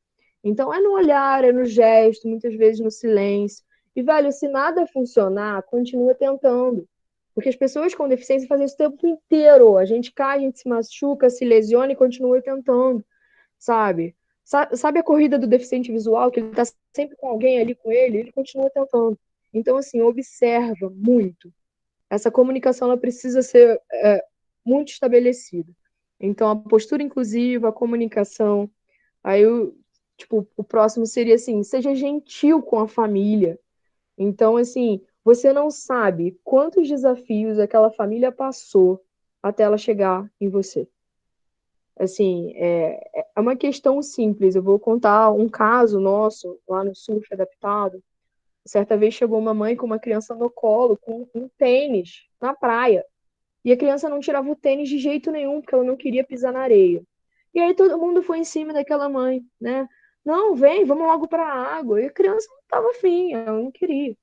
Então, é no olhar, é no gesto, muitas vezes no silêncio. E, velho, se nada funcionar, continua tentando. Porque as pessoas com deficiência fazem isso o tempo inteiro. A gente cai, a gente se machuca, se lesiona e continua tentando, sabe? Sabe a corrida do deficiente visual, que ele tá sempre com alguém ali com ele continua tentando. Então, assim, observa muito. Essa comunicação, ela precisa ser muito estabelecida. Então, a postura inclusiva, a comunicação. Aí, tipo, o próximo seria assim, seja gentil com a família. Então, assim, você não sabe quantos desafios aquela família passou até ela chegar em você. Assim, é uma questão simples. Eu vou contar um caso nosso lá no Surf Adaptado. Certa vez chegou uma mãe com uma criança no colo, com um tênis na praia. E a criança não tirava o tênis de jeito nenhum, porque ela não queria pisar na areia. E aí todo mundo foi em cima daquela mãe, né? Não, vem, vamos logo para a água. E a criança não estava afim, ela não queria.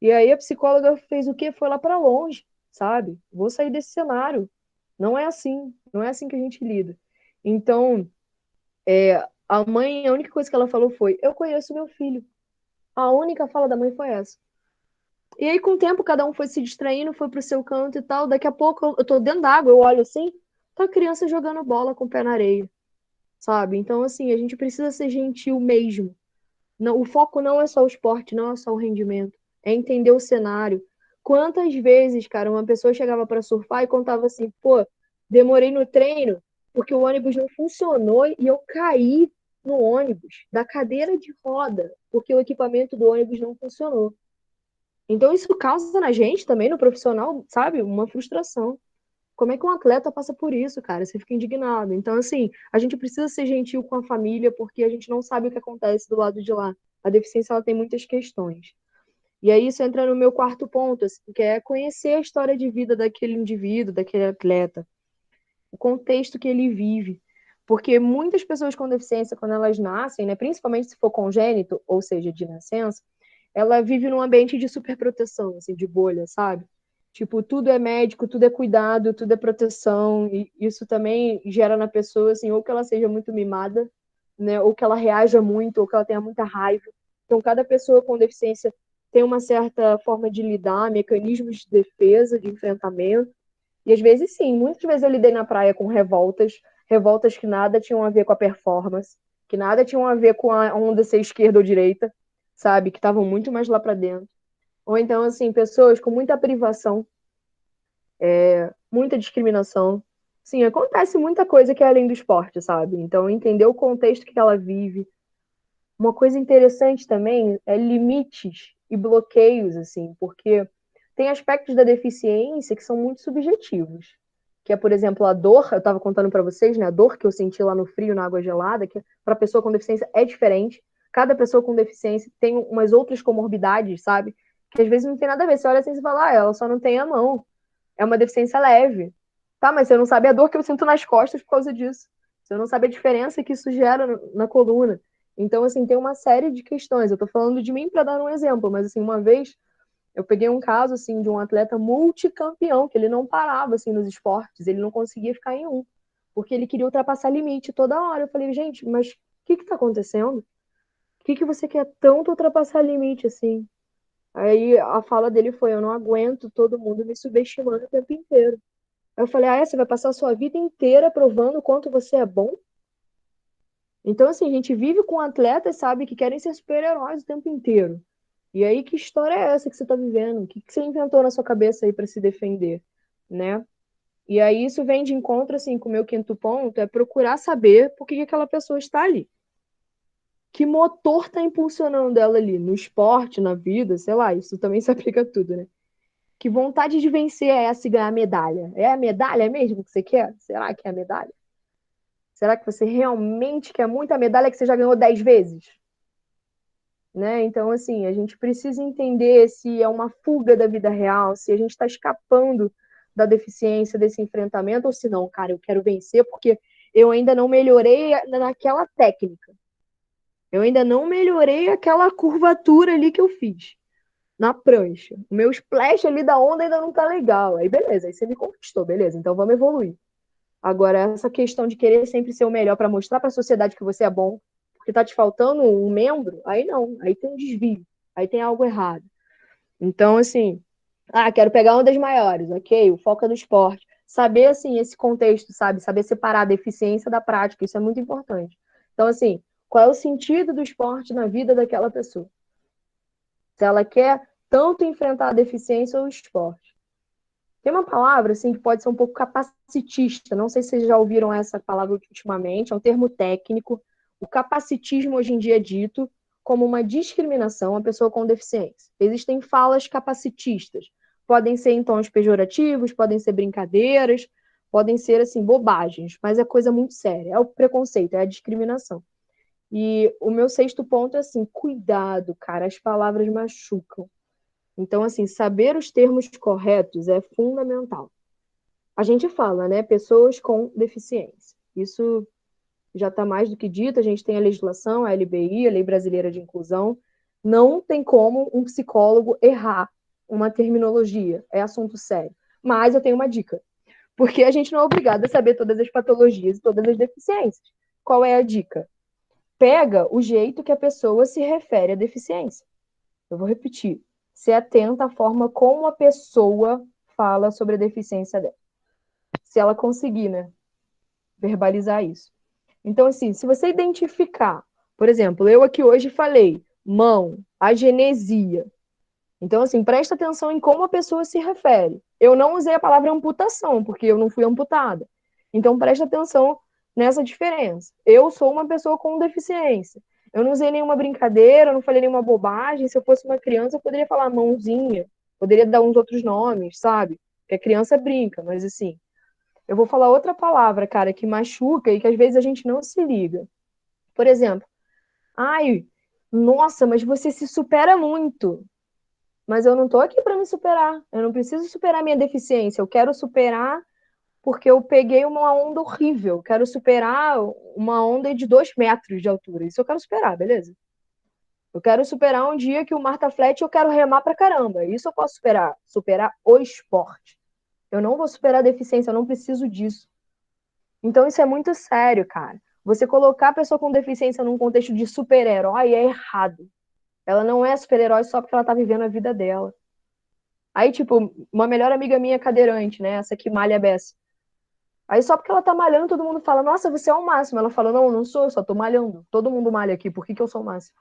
E aí a psicóloga fez o quê? Foi lá para longe, sabe? Vou sair desse cenário. Não é assim, não é assim que a gente lida. Então, a mãe, a única coisa que ela falou foi: eu conheço meu filho. A única fala da mãe foi essa. E aí, com o tempo, cada um foi se distraindo, foi pro seu canto e tal. Daqui a pouco eu tô dentro d'água, eu olho assim, tá a criança jogando bola com o pé na areia, sabe? Então, assim, a gente precisa ser gentil mesmo. Não, o foco não é só o esporte, não é só o rendimento, é entender o cenário. Quantas vezes, cara, uma pessoa chegava para surfar e contava assim, pô, demorei no treino porque o ônibus não funcionou e eu caí no ônibus, da cadeira de roda, porque o equipamento do ônibus não funcionou. Então isso causa na gente também, no profissional, sabe, uma frustração. Como é que um atleta passa por isso, cara? Você fica indignado. Então, assim, a gente precisa ser gentil com a família porque a gente não sabe o que acontece do lado de lá. A deficiência, ela tem muitas questões. E aí isso entra no meu quarto ponto, assim, que é conhecer a história de vida daquele indivíduo, daquele atleta, o contexto que ele vive. Porque muitas pessoas com deficiência, quando elas nascem, né, principalmente se for congênito, ou seja, de nascença, ela vive num ambiente de superproteção, assim, de bolha, sabe? Tipo, tudo é médico, tudo é cuidado, tudo é proteção, e isso também gera na pessoa, assim, ou que ela seja muito mimada, né, ou que ela reaja muito, ou que ela tenha muita raiva. Então, cada pessoa com deficiência tem uma certa forma de lidar, mecanismos de defesa, de enfrentamento, e às vezes sim, muitas vezes eu lidei na praia com revoltas que nada tinham a ver com a performance, que nada tinham a ver com a onda ser esquerda ou direita, sabe? Que estavam muito mais lá para dentro. Ou então, assim, pessoas com muita privação, muita discriminação. Sim, acontece muita coisa que é além do esporte, sabe? Então, entender o contexto que ela vive. Uma coisa interessante também é limites e bloqueios, assim, porque tem aspectos da deficiência que são muito subjetivos. Que é, por exemplo, a dor, eu estava contando para vocês, né? A dor que eu senti lá no frio, na água gelada, que para pessoa com deficiência é diferente. Cada pessoa com deficiência tem umas outras comorbidades, sabe? Que às vezes não tem nada a ver. Você olha assim e fala, ah, ela só não tem a mão. É uma deficiência leve. Tá, mas você não sabe a dor que eu sinto nas costas por causa disso. Você não sabe a diferença que isso gera na coluna. Então, assim, tem uma série de questões. Eu tô falando de mim para dar um exemplo, mas, assim, uma vez eu peguei um caso, assim, de um atleta multicampeão, que ele não parava, assim, nos esportes, ele não conseguia ficar em um, porque ele queria ultrapassar limite toda hora. Eu falei, gente, mas o que tá acontecendo? Por que você quer tanto ultrapassar limite, assim? Aí a fala dele foi, eu não aguento todo mundo me subestimando o tempo inteiro. Aí eu falei, ah, você vai passar a sua vida inteira provando o quanto você é bom? Então, assim, a gente vive com atletas, sabe, que querem ser super-heróis o tempo inteiro. E aí, que história é essa que você está vivendo? O que você inventou na sua cabeça aí para se defender, né? E aí, isso vem de encontro, assim, com o meu quinto ponto, é procurar saber por que aquela pessoa está ali. Que motor está impulsionando ela ali? No esporte, na vida, sei lá, isso também se aplica a tudo, né? Que vontade de vencer é essa e ganhar a medalha? É a medalha mesmo que você quer? Será que é a medalha? Será que você realmente quer muita medalha que você já ganhou 10 vezes? Né? Então, assim, a gente precisa entender se é uma fuga da vida real, se a gente está escapando da deficiência, desse enfrentamento, ou se não, cara, eu quero vencer porque eu ainda não melhorei naquela técnica. Eu ainda não melhorei aquela curvatura ali que eu fiz na prancha. O meu splash ali da onda ainda não tá legal. Aí, beleza, aí você me conquistou, beleza, então vamos evoluir. Agora, essa questão de querer sempre ser o melhor para mostrar para a sociedade que você é bom, porque tá te faltando um membro, aí não, aí tem um desvio, aí tem algo errado. Então, assim, Ah, quero pegar ondas maiores, ok, o foco é no esporte. Saber, assim, esse contexto, sabe? Saber separar a deficiência da prática, isso é muito importante. Então, assim, qual é o sentido do esporte na vida daquela pessoa? Se ela quer tanto enfrentar a deficiência ou o esporte. Tem uma palavra, assim, que pode ser um pouco capacitista, não sei se vocês já ouviram essa palavra ultimamente, é um termo técnico. O capacitismo hoje em dia é dito como uma discriminação à pessoa com deficiência. Existem falas capacitistas, podem ser em tons pejorativos, podem ser brincadeiras, podem ser, assim, bobagens, mas é coisa muito séria, é o preconceito, é a discriminação. E o meu sexto ponto é assim, cuidado, cara, as palavras machucam. Então, assim, saber os termos corretos é fundamental. A gente fala, né? Pessoas com deficiência. Isso já está mais do que dito. A gente tem a legislação, a LBI, a Lei Brasileira de Inclusão. Não tem como um psicólogo errar uma terminologia. É assunto sério. Mas eu tenho uma dica. Porque a gente não é obrigado a saber todas as patologias e todas as deficiências. Qual é a dica? Pega o jeito que a pessoa se refere à deficiência. Eu vou repetir. Se atenta à forma como a pessoa fala sobre a deficiência dela. Se ela conseguir, né, verbalizar isso. Então, assim, se você identificar, por exemplo, eu aqui hoje falei mão, agenesia. Então, assim, presta atenção em como a pessoa se refere. Eu não usei a palavra amputação, porque eu não fui amputada. Então, presta atenção nessa diferença. Eu sou uma pessoa com deficiência. Eu não usei nenhuma brincadeira, não falei nenhuma bobagem. Se eu fosse uma criança, eu poderia falar mãozinha, poderia dar uns outros nomes, sabe? Porque a criança brinca, mas assim, eu vou falar outra palavra, cara, que machuca e que às vezes a gente não se liga. Por exemplo, ai, nossa, mas você se supera muito. Mas eu não tô aqui para me superar. Eu não preciso superar minha deficiência. Eu quero superar porque eu peguei uma onda horrível. Eu quero superar uma onda de 2 metros de altura. Isso eu quero superar, beleza? Eu quero superar um dia que o mar tá flat e eu quero remar pra caramba. Isso eu posso superar. Superar o esporte. Eu não vou superar a deficiência, eu não preciso disso. Então isso é muito sério, cara. Você colocar a pessoa com deficiência num contexto de super-herói é errado. Ela não é super-herói só porque ela tá vivendo a vida dela. Aí, tipo, uma melhor amiga minha é cadeirante, né? Essa que malha a beça. Aí só porque ela tá malhando, todo mundo fala, nossa, você é o máximo. Ela fala, não, não sou, eu só tô malhando. Todo mundo malha aqui, por que que eu sou o máximo?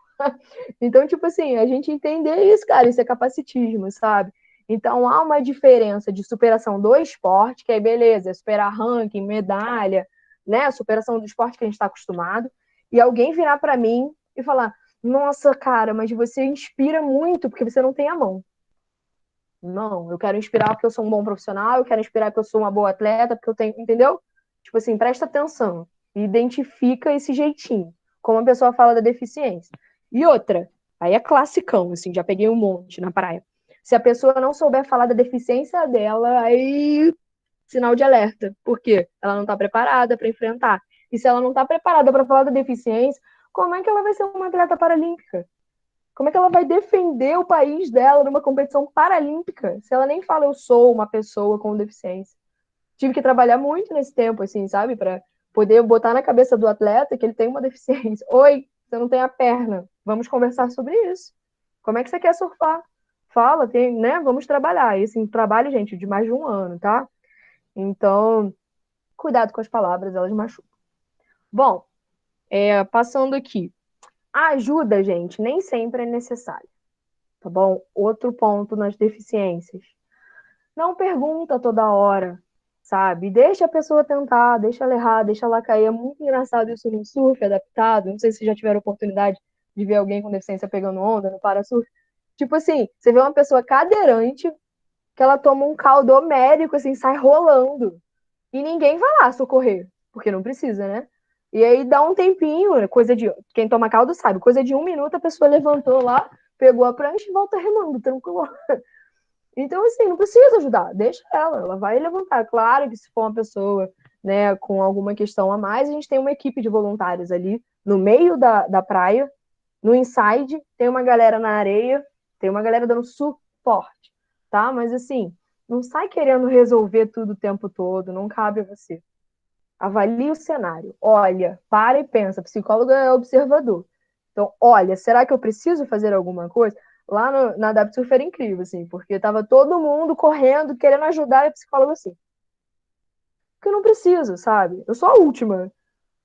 Então, tipo assim, a gente entender isso, cara, isso é capacitismo, sabe? Então há uma diferença de superação do esporte, que aí beleza, é superar ranking, medalha, né? Superação do esporte que a gente está acostumado, e alguém virar para mim e falar, nossa, cara, mas você inspira muito porque você não tem a mão. Não, eu quero inspirar porque eu sou um bom profissional, eu quero inspirar porque eu sou uma boa atleta, porque eu tenho, entendeu? Tipo assim, presta atenção e identifica esse jeitinho, como a pessoa fala da deficiência. E outra, aí é classicão, assim, já peguei um monte na praia. Se a pessoa não souber falar da deficiência dela, aí sinal de alerta. Por quê? Ela não está preparada para enfrentar. E se ela não está preparada para falar da deficiência, como é que ela vai ser uma atleta paralímpica? Como é que ela vai defender o país dela numa competição paralímpica se ela nem fala eu sou uma pessoa com deficiência? Tive que trabalhar muito nesse tempo, assim, sabe? Para poder botar na cabeça do atleta que ele tem uma deficiência. Oi, você não tem a perna. Vamos conversar sobre isso. Como é que você quer surfar? Fala, tem, né? Vamos trabalhar. E assim, trabalho, gente, de mais de um ano, tá? Então, cuidado com as palavras, elas machucam. Bom, passando aqui. A ajuda, gente, nem sempre é necessária. Tá bom? Outro ponto nas deficiências. Não pergunta toda hora, sabe? Deixa a pessoa tentar, deixa ela errar, deixa ela cair. É muito engraçado isso no surf adaptado. Não sei se já tiveram oportunidade de ver alguém com deficiência pegando onda no parasurf. Tipo assim, você vê uma pessoa cadeirante que ela toma um caldo homérico, assim, sai rolando. E ninguém vai lá socorrer, porque não precisa, né? E aí dá um tempinho, coisa de. Quem toma caldo sabe, coisa de 1 minuto a pessoa levantou lá, pegou a prancha e volta remando, tranquilo. Então, assim, não precisa ajudar, deixa ela vai levantar. Claro que se for uma pessoa, né, com alguma questão a mais, a gente tem uma equipe de voluntários ali no meio da praia, no inside, tem uma galera na areia, tem uma galera dando suporte, tá? Mas, assim, não sai querendo resolver tudo o tempo todo, não cabe a você. Avalie o cenário, olha, para e pensa. Psicólogo é observador. Então, olha, será que eu preciso fazer alguma coisa? lá na DapSurf era incrível, assim, porque tava todo mundo correndo, querendo ajudar, e a psicóloga assim, porque eu não preciso, sabe? Eu sou a última.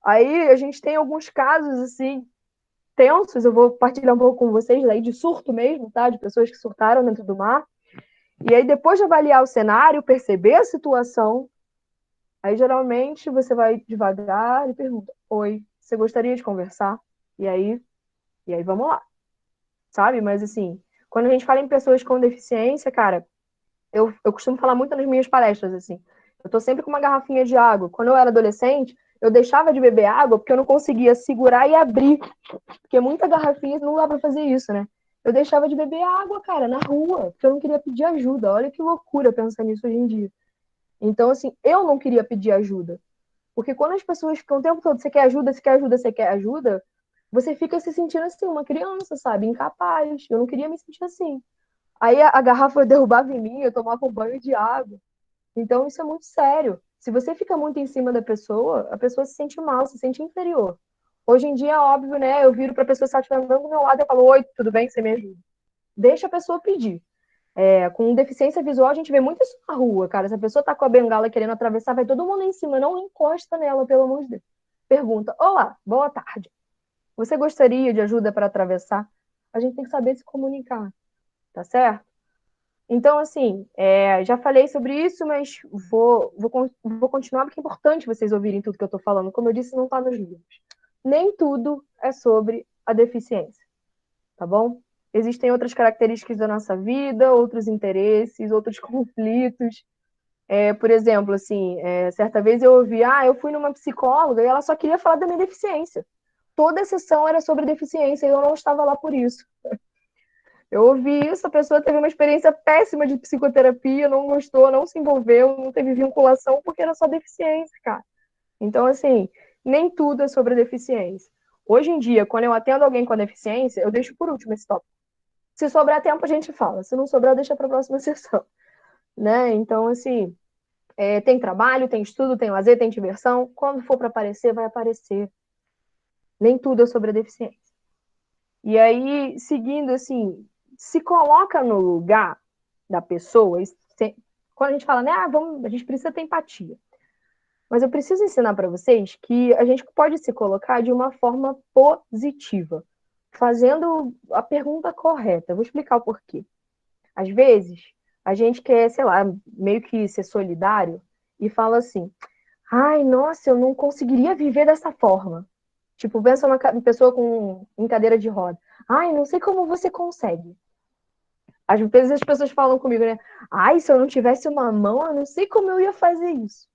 Aí a gente tem alguns casos, assim, tensos, eu vou partilhar um pouco com vocês aí de surto mesmo, tá? De pessoas que surtaram dentro do mar. E aí, depois de avaliar o cenário, perceber a situação, aí geralmente você vai devagar e pergunta: Oi, você gostaria de conversar? E aí vamos lá, sabe? Mas assim, quando a gente fala em pessoas com deficiência, cara, eu costumo falar muito nas minhas palestras, assim. Eu tô sempre com uma garrafinha de água. Quando eu era adolescente, eu deixava de beber água porque eu não conseguia segurar e abrir. Porque muita garrafinha não dá pra fazer isso, né? Eu deixava de beber água, cara, na rua, porque eu não queria pedir ajuda. Olha que loucura pensar nisso hoje em dia. Então, assim, eu não queria pedir ajuda. Porque quando as pessoas ficam o tempo todo, você quer ajuda, você quer ajuda, você quer ajuda, você fica se sentindo assim, uma criança, sabe? Incapaz. Eu não queria me sentir assim. Aí a garrafa derrubava em mim, eu tomava um banho de água. Então, isso é muito sério. Se você fica muito em cima da pessoa, a pessoa se sente mal, se sente inferior. Hoje em dia, é óbvio, né? Eu viro para a pessoa que está andando do meu lado e eu falo: Oi, tudo bem? Você me ajuda? Deixa a pessoa pedir. Com deficiência visual, a gente vê muito isso na rua, cara. Se a pessoa tá com a bengala querendo atravessar, vai todo mundo em cima. Não encosta nela, pelo amor de Deus. Pergunta: Olá, boa tarde. Você gostaria de ajuda para atravessar? A gente tem que saber se comunicar, tá certo? Então, assim, já falei sobre isso, mas vou continuar porque é importante vocês ouvirem tudo que eu estou falando. Como eu disse, não está nos livros. Nem tudo é sobre a deficiência, tá bom? Existem outras características da nossa vida, outros interesses, outros conflitos. Por exemplo, assim, certa vez eu ouvi: eu fui numa psicóloga e ela só queria falar da minha deficiência. Toda a sessão era sobre deficiência e eu não estava lá por isso. Eu ouvi isso, a pessoa teve uma experiência péssima de psicoterapia, não gostou, não se envolveu, não teve vinculação, porque era só deficiência, cara. Então, assim, nem tudo é sobre deficiência. Hoje em dia, quando eu atendo alguém com deficiência, eu deixo por último esse tópico. Se sobrar tempo, a gente fala. Se não sobrar, deixa para a próxima sessão. Né? Então, assim, tem trabalho, tem estudo, tem lazer, tem diversão. Quando for para aparecer, vai aparecer. Nem tudo é sobre a deficiência. E aí, seguindo, assim, se coloca no lugar da pessoa. Quando a gente fala, né, a gente precisa ter empatia. Mas eu preciso ensinar para vocês que a gente pode se colocar de uma forma positiva, fazendo a pergunta correta. Eu vou explicar o porquê. Às vezes, a gente quer, sei lá, meio que ser solidário e fala assim: ai, nossa, eu não conseguiria viver dessa forma. Tipo, pensa numa pessoa em cadeira de roda. Ai, não sei como você consegue. Às vezes as pessoas falam comigo, né? Ai, se eu não tivesse uma mão, eu não sei como eu ia fazer isso.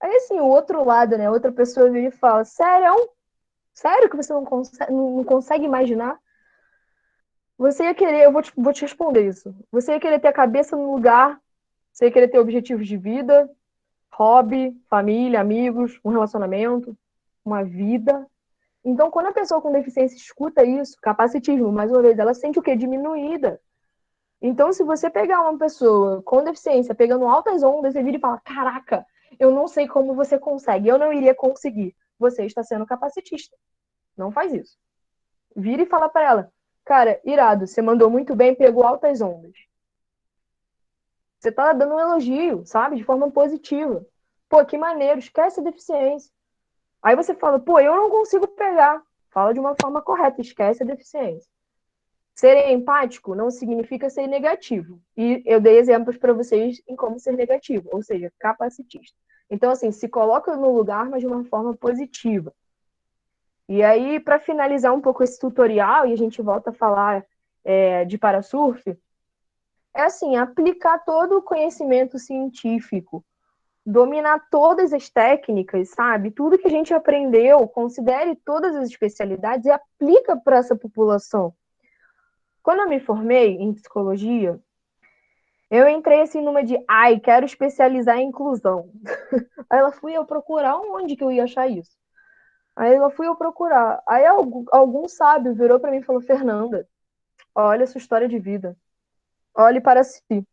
Aí, assim, o outro lado, né? Outra pessoa vira e fala: sério? Sério que você não consegue imaginar? Você ia querer, eu vou te responder isso. Você ia querer ter a cabeça no lugar, você ia querer ter objetivos de vida, hobby, família, amigos, um relacionamento, uma vida. Então, quando a pessoa com deficiência escuta isso, capacitismo, mais uma vez, ela sente o quê? Diminuída. Então, se você pegar uma pessoa com deficiência pegando altas ondas, você vira e fala: caraca, eu não sei como você consegue, eu não iria conseguir. Você está sendo capacitista. Não faz isso. Vira e fala para ela: cara, irado, você mandou muito bem, pegou altas ondas. Você tá dando um elogio, sabe? De forma positiva. Pô, que maneiro, esquece a deficiência. Aí você fala: pô, eu não consigo pegar. Fala de uma forma correta, esquece a deficiência. Ser empático não significa ser negativo. E eu dei exemplos para vocês em como ser negativo, ou seja, capacitista. Então, assim, se coloca no lugar, mas de uma forma positiva. E aí, para finalizar um pouco esse tutorial, e a gente volta a falar de parasurf, é assim, aplicar todo o conhecimento científico, dominar todas as técnicas, sabe? Tudo que a gente aprendeu, considere todas as especialidades e aplica para essa população. Quando eu me formei em psicologia, eu entrei assim numa de, quero especializar em inclusão. Aí ela fui eu procurar onde que eu ia achar isso. Aí ela fui eu procurar. Aí algum sábio virou para mim e falou: Fernanda, olha a sua história de vida. Olhe para si.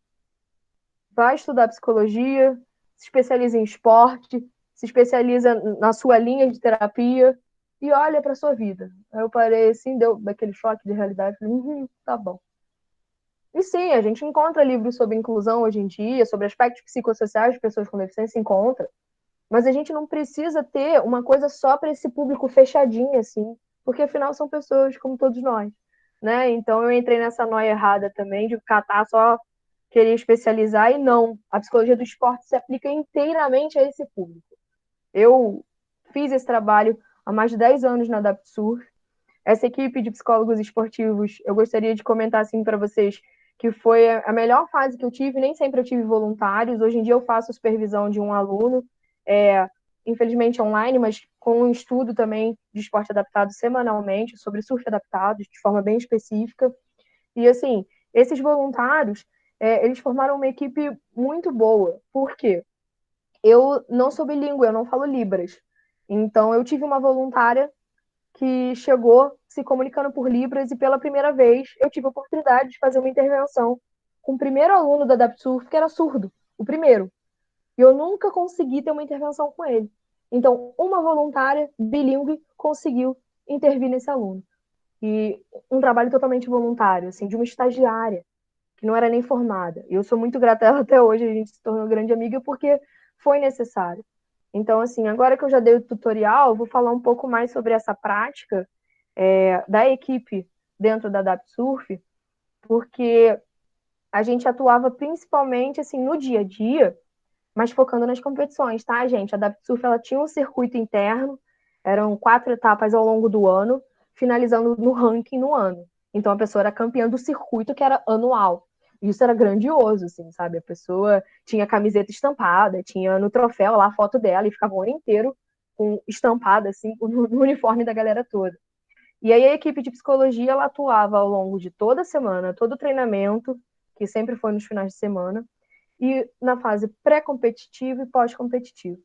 Vai estudar psicologia, se especializa em esporte, se especializa na sua linha de terapia e olha para sua vida. Aí eu parei assim, deu aquele choque de realidade, falei, tá bom. E sim, a gente encontra livros sobre inclusão hoje em dia, sobre aspectos psicossociais de pessoas com deficiência, encontra. Mas a gente não precisa ter uma coisa só para esse público fechadinho, assim, porque afinal são pessoas como todos nós, né? Então eu entrei nessa noia errada também de catar só querer especializar e não. A psicologia do esporte se aplica inteiramente a esse público. Eu fiz esse trabalho há mais de 10 anos na AdaptSurf. Essa equipe de psicólogos esportivos, eu gostaria de comentar assim para vocês que foi a melhor fase que eu tive. Nem sempre eu tive voluntários. Hoje em dia eu faço supervisão de um aluno, infelizmente online, mas com um estudo também de esporte adaptado semanalmente, sobre surf adaptado, de forma bem específica. E assim, esses voluntários, eles formaram uma equipe muito boa. Por quê? Eu não sou bilíngue, eu não falo Libras. Então eu tive uma voluntária que chegou se comunicando por Libras e pela primeira vez eu tive a oportunidade de fazer uma intervenção com o primeiro aluno da AdaptSurf, que era surdo, o primeiro. E eu nunca consegui ter uma intervenção com ele. Então, uma voluntária bilíngue conseguiu intervir nesse aluno. E um trabalho totalmente voluntário, assim, de uma estagiária, que não era nem formada. E eu sou muito grata a ela até hoje, a gente se tornou grande amiga porque foi necessário. Então, assim, agora que eu já dei o tutorial, eu vou falar um pouco mais sobre essa prática da equipe dentro da AdaptSurf, porque a gente atuava principalmente, assim, no dia a dia, mas focando nas competições, tá, gente? A AdaptSurf, ela tinha um circuito interno, eram 4 etapas ao longo do ano, finalizando no ranking no ano. Então, a pessoa era campeã do circuito, que era anual. Isso era grandioso, assim, sabe? A pessoa tinha camiseta estampada, tinha no troféu lá a foto dela e ficava o ano inteiro com estampada, assim, no uniforme da galera toda. E aí a equipe de psicologia, ela atuava ao longo de toda a semana, todo o treinamento, que sempre foi nos finais de semana, e na fase pré-competitiva e pós-competitiva.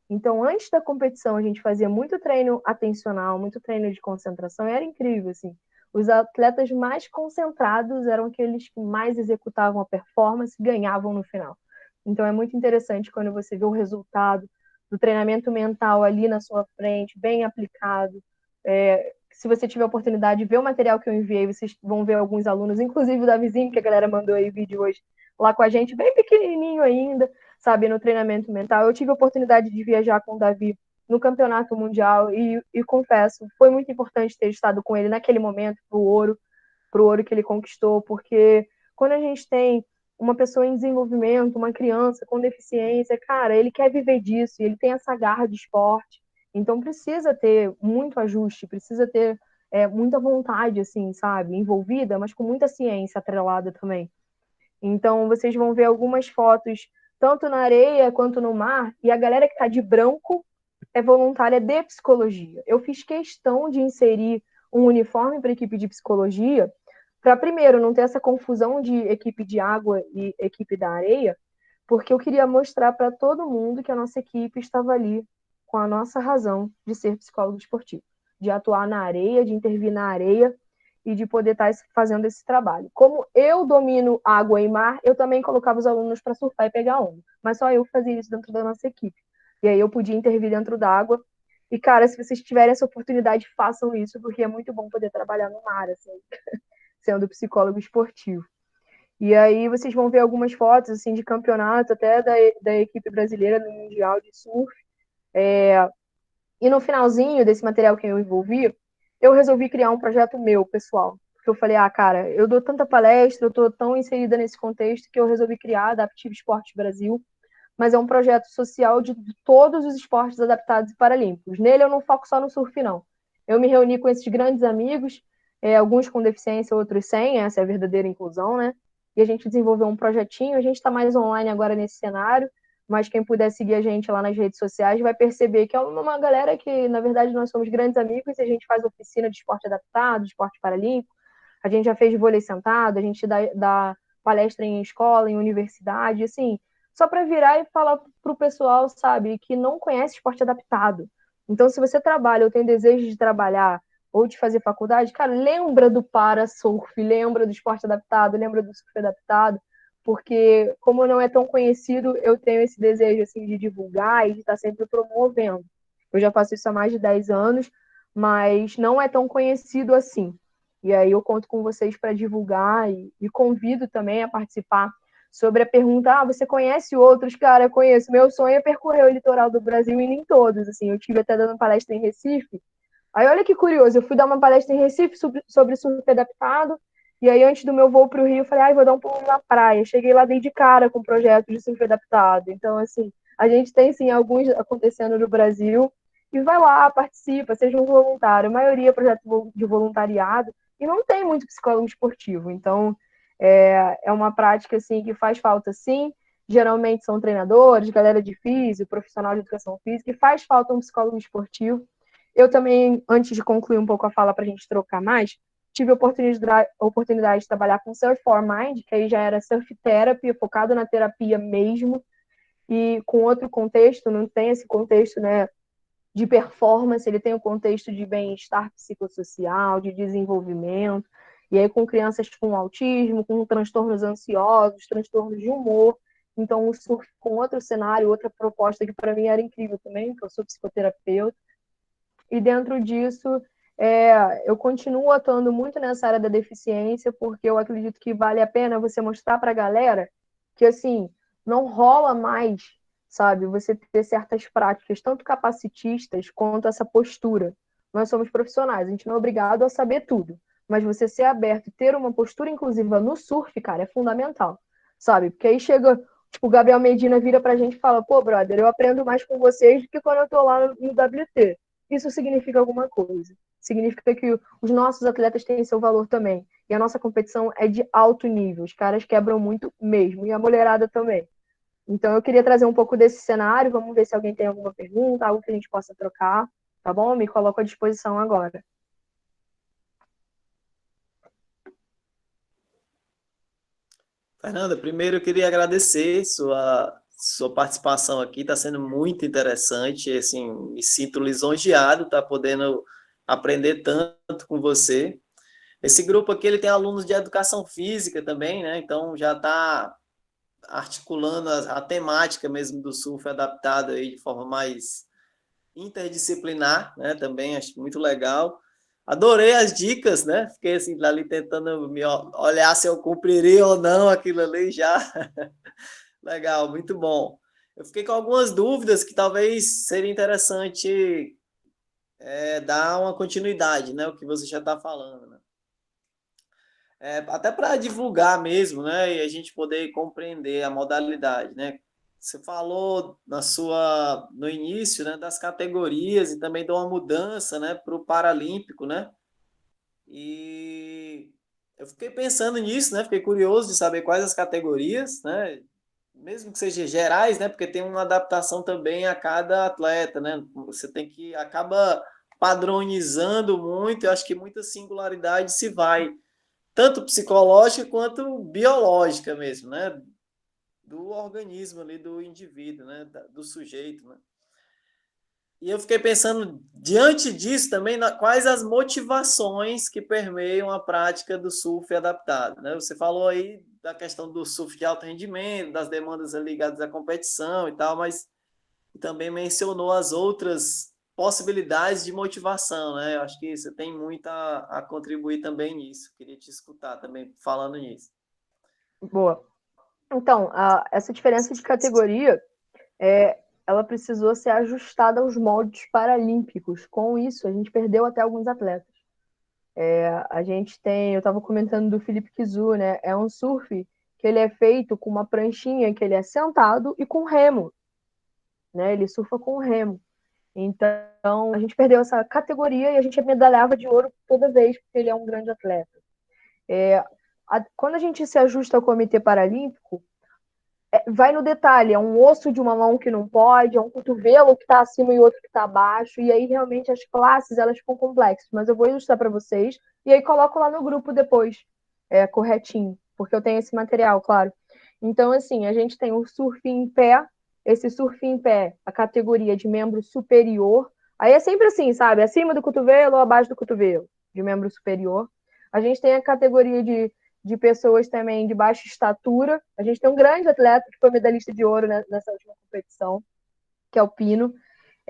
Então, antes da competição, a gente fazia muito treino atencional, muito treino de concentração, e era incrível, assim. Os atletas mais concentrados eram aqueles que mais executavam a performance e ganhavam no final. Então, é muito interessante quando você vê o resultado do treinamento mental ali na sua frente, bem aplicado. Se você tiver a oportunidade de ver o material que eu enviei, vocês vão ver alguns alunos, inclusive o Davizinho, que a galera mandou aí vídeo hoje lá com a gente, bem pequenininho ainda, sabe, no treinamento mental. Eu tive a oportunidade de viajar com o Davi no campeonato mundial e confesso, foi muito importante ter estado com ele naquele momento pro ouro que ele conquistou, porque quando a gente tem uma pessoa em desenvolvimento, uma criança com deficiência, cara, ele quer viver disso, ele tem essa garra de esporte, então precisa ter muito ajuste, precisa ter muita vontade, assim, sabe, envolvida, mas com muita ciência atrelada também. Então, vocês vão ver algumas fotos, tanto na areia quanto no mar, e a galera que está de branco é voluntária de psicologia. Eu fiz questão de inserir um uniforme para a equipe de psicologia, para, primeiro, não ter essa confusão de equipe de água e equipe da areia, porque eu queria mostrar para todo mundo que a nossa equipe estava ali com a nossa razão de ser psicólogo esportivo, de atuar na areia, de intervir na areia, e de poder estar fazendo esse trabalho. Como eu domino água e mar, eu também colocava os alunos para surfar e pegar onda, mas só eu fazia isso dentro da nossa equipe. E aí eu podia intervir dentro d'água. E, cara, se vocês tiverem essa oportunidade, façam isso, porque é muito bom poder trabalhar no mar, assim, sendo psicólogo esportivo. E aí vocês vão ver algumas fotos, assim, de campeonato, até da equipe brasileira no Mundial de Surf. E no finalzinho desse material que eu envolvi, eu resolvi criar um projeto meu, pessoal. Porque eu falei, cara, eu dou tanta palestra, eu estou tão inserida nesse contexto que eu resolvi criar a Adaptive Esportes Brasil, mas é um projeto social de todos os esportes adaptados e paralímpicos. Nele eu não foco só no surf, não. Eu me reuni com esses grandes amigos, alguns com deficiência, outros sem, essa é a verdadeira inclusão, né? E a gente desenvolveu um projetinho, a gente está mais online agora nesse cenário, mas quem puder seguir a gente lá nas redes sociais vai perceber que é uma galera que, na verdade, nós somos grandes amigos e a gente faz oficina de esporte adaptado, de esporte paralímpico, a gente já fez vôlei sentado, a gente dá palestra em escola, em universidade, assim, só para virar e falar para o pessoal, sabe, que não conhece esporte adaptado. Então, se você trabalha ou tem desejo de trabalhar ou de fazer faculdade, cara, lembra do para-surf, lembra do esporte adaptado, lembra do surf adaptado, porque como não é tão conhecido, eu tenho esse desejo assim de divulgar e de estar sempre promovendo. Eu já faço isso há mais de 10 anos, mas não é tão conhecido assim. E aí eu conto com vocês para divulgar e convido também a participar sobre a pergunta, você conhece outros? Cara, eu conheço. Meu sonho é percorrer o litoral do Brasil e nem todos, assim. Eu tive até dando palestra em Recife. Aí olha que curioso, eu fui dar uma palestra em Recife sobre surf adaptado, e aí antes do meu voo para o Rio, eu falei, vou dar um pulo na praia. Cheguei lá, dei de cara com o projeto de surf adaptado. Então, assim, a gente tem, sim, alguns acontecendo no Brasil, e vai lá, participa, seja um voluntário. A maioria é projeto de voluntariado, e não tem muito psicólogo esportivo. Então, é uma prática, assim, que faz falta, sim. Geralmente são treinadores, galera de físico, profissional de educação física, e faz falta um psicólogo esportivo. Eu também, antes de concluir um pouco a fala para a gente trocar mais, tive a oportunidade de trabalhar com Surf for Mind, que aí já era surf therapy, focado na terapia mesmo, e com outro contexto, não tem esse contexto, né, de performance, ele tem o contexto de bem-estar psicossocial, de desenvolvimento, e aí com crianças com autismo, com transtornos ansiosos, transtornos de humor. Então, o surf com outro cenário, outra proposta que para mim era incrível também, que eu sou psicoterapeuta. E dentro disso, eu continuo atuando muito nessa área da deficiência, porque eu acredito que vale a pena você mostrar para a galera que, assim, não rola mais, sabe, você ter certas práticas, tanto capacitistas quanto essa postura. Nós somos profissionais, a gente não é obrigado a saber tudo, mas você ser aberto e ter uma postura inclusiva no surf, cara, é fundamental, sabe? Porque aí chega, tipo, o Gabriel Medina vira pra gente e fala, pô, brother, eu aprendo mais com vocês do que quando eu tô lá no WT. Isso significa alguma coisa. Significa que os nossos atletas têm seu valor também. E a nossa competição é de alto nível. Os caras quebram muito mesmo. E a mulherada também. Então, eu queria trazer um pouco desse cenário. Vamos ver se alguém tem alguma pergunta, algo que a gente possa trocar. Tá bom? Me coloco à disposição agora. Fernanda, primeiro eu queria agradecer sua participação aqui, está sendo muito interessante, assim, me sinto lisonjeado, tá podendo aprender tanto com você. Esse grupo aqui, ele tem alunos de educação física também, né? Então já está articulando a temática mesmo do surf adaptado aí de forma mais interdisciplinar, né? Também acho muito legal. Adorei as dicas, né? Fiquei assim ali tentando me olhar se eu cumpriria ou não aquilo ali já. Legal, muito bom. Eu fiquei com algumas dúvidas que talvez seria interessante dar uma continuidade, né? O que você já está falando, né? Até para divulgar mesmo, né? E a gente poder compreender a modalidade, né? Você falou no início, né, das categorias e também de uma mudança, né, para o Paralímpico, né? E eu fiquei pensando nisso, né? Fiquei curioso de saber quais as categorias, né? Mesmo que sejam gerais, né? Porque tem uma adaptação também a cada atleta, né? Você tem que acaba padronizando muito, eu acho que muita singularidade se vai, tanto psicológica quanto biológica mesmo, né? Do organismo ali, do indivíduo, né? Do sujeito, né? E eu fiquei pensando, diante disso também, quais as motivações que permeiam a prática do surf adaptado, né? Você falou aí da questão do surf de alto rendimento, das demandas ligadas à competição e tal, mas também mencionou as outras possibilidades de motivação, né? Eu acho que você tem muito a contribuir também nisso. Queria te escutar também falando nisso. Boa. Então, essa diferença de categoria, ela precisou ser ajustada aos moldes paralímpicos. Com isso, a gente perdeu até alguns atletas. A gente tem, eu estava comentando do Felipe Kizu, né? É um surf que ele é feito com uma pranchinha que ele é sentado e com remo, né? Ele surfa com remo. Então, a gente perdeu essa categoria e a gente medalhava de ouro toda vez, porque ele é um grande atleta. Quando a gente se ajusta ao Comitê Paralímpico, vai no detalhe, é um osso de uma mão que não pode, é um cotovelo que está acima e outro que está abaixo, e aí realmente as classes elas ficam complexas, mas eu vou ilustrar para vocês, e aí coloco lá no grupo depois, corretinho, porque eu tenho esse material, claro. Então, assim, a gente tem o surf em pé, esse surf em pé, a categoria de membro superior, aí é sempre assim, sabe, acima do cotovelo ou abaixo do cotovelo, de membro superior. A gente tem a categoria de pessoas também de baixa estatura. A gente tem um grande atleta que foi medalhista de ouro nessa última competição, que é o Pino.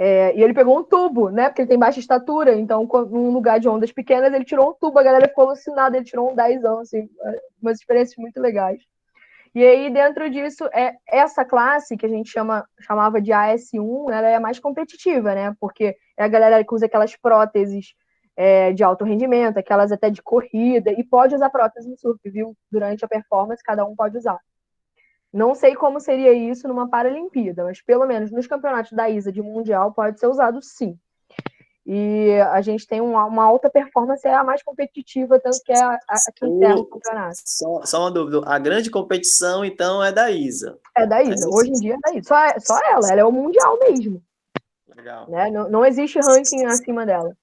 E ele pegou um tubo, né? Porque ele tem baixa estatura, então, num lugar de ondas pequenas, ele tirou um tubo, a galera ficou alucinada, ele tirou um 10, assim, umas experiências muito legais. E aí, dentro disso, essa classe, que a gente chamava de AS1, ela é mais competitiva, né? Porque é a galera que usa aquelas próteses de alto rendimento, aquelas até de corrida, e pode usar prótese no surf, viu? Durante a performance, cada um pode usar. Não sei como seria isso numa Paralimpíada, mas pelo menos nos campeonatos da ISA de Mundial pode ser usado sim. E a gente tem uma alta performance, é a mais competitiva, tanto que é a que encerra o campeonato. Só uma dúvida, a grande competição, então, é da ISA. É da ISA, hoje em dia é da ISA. Só ela é o Mundial mesmo. Legal. Né? Não existe ranking acima dela.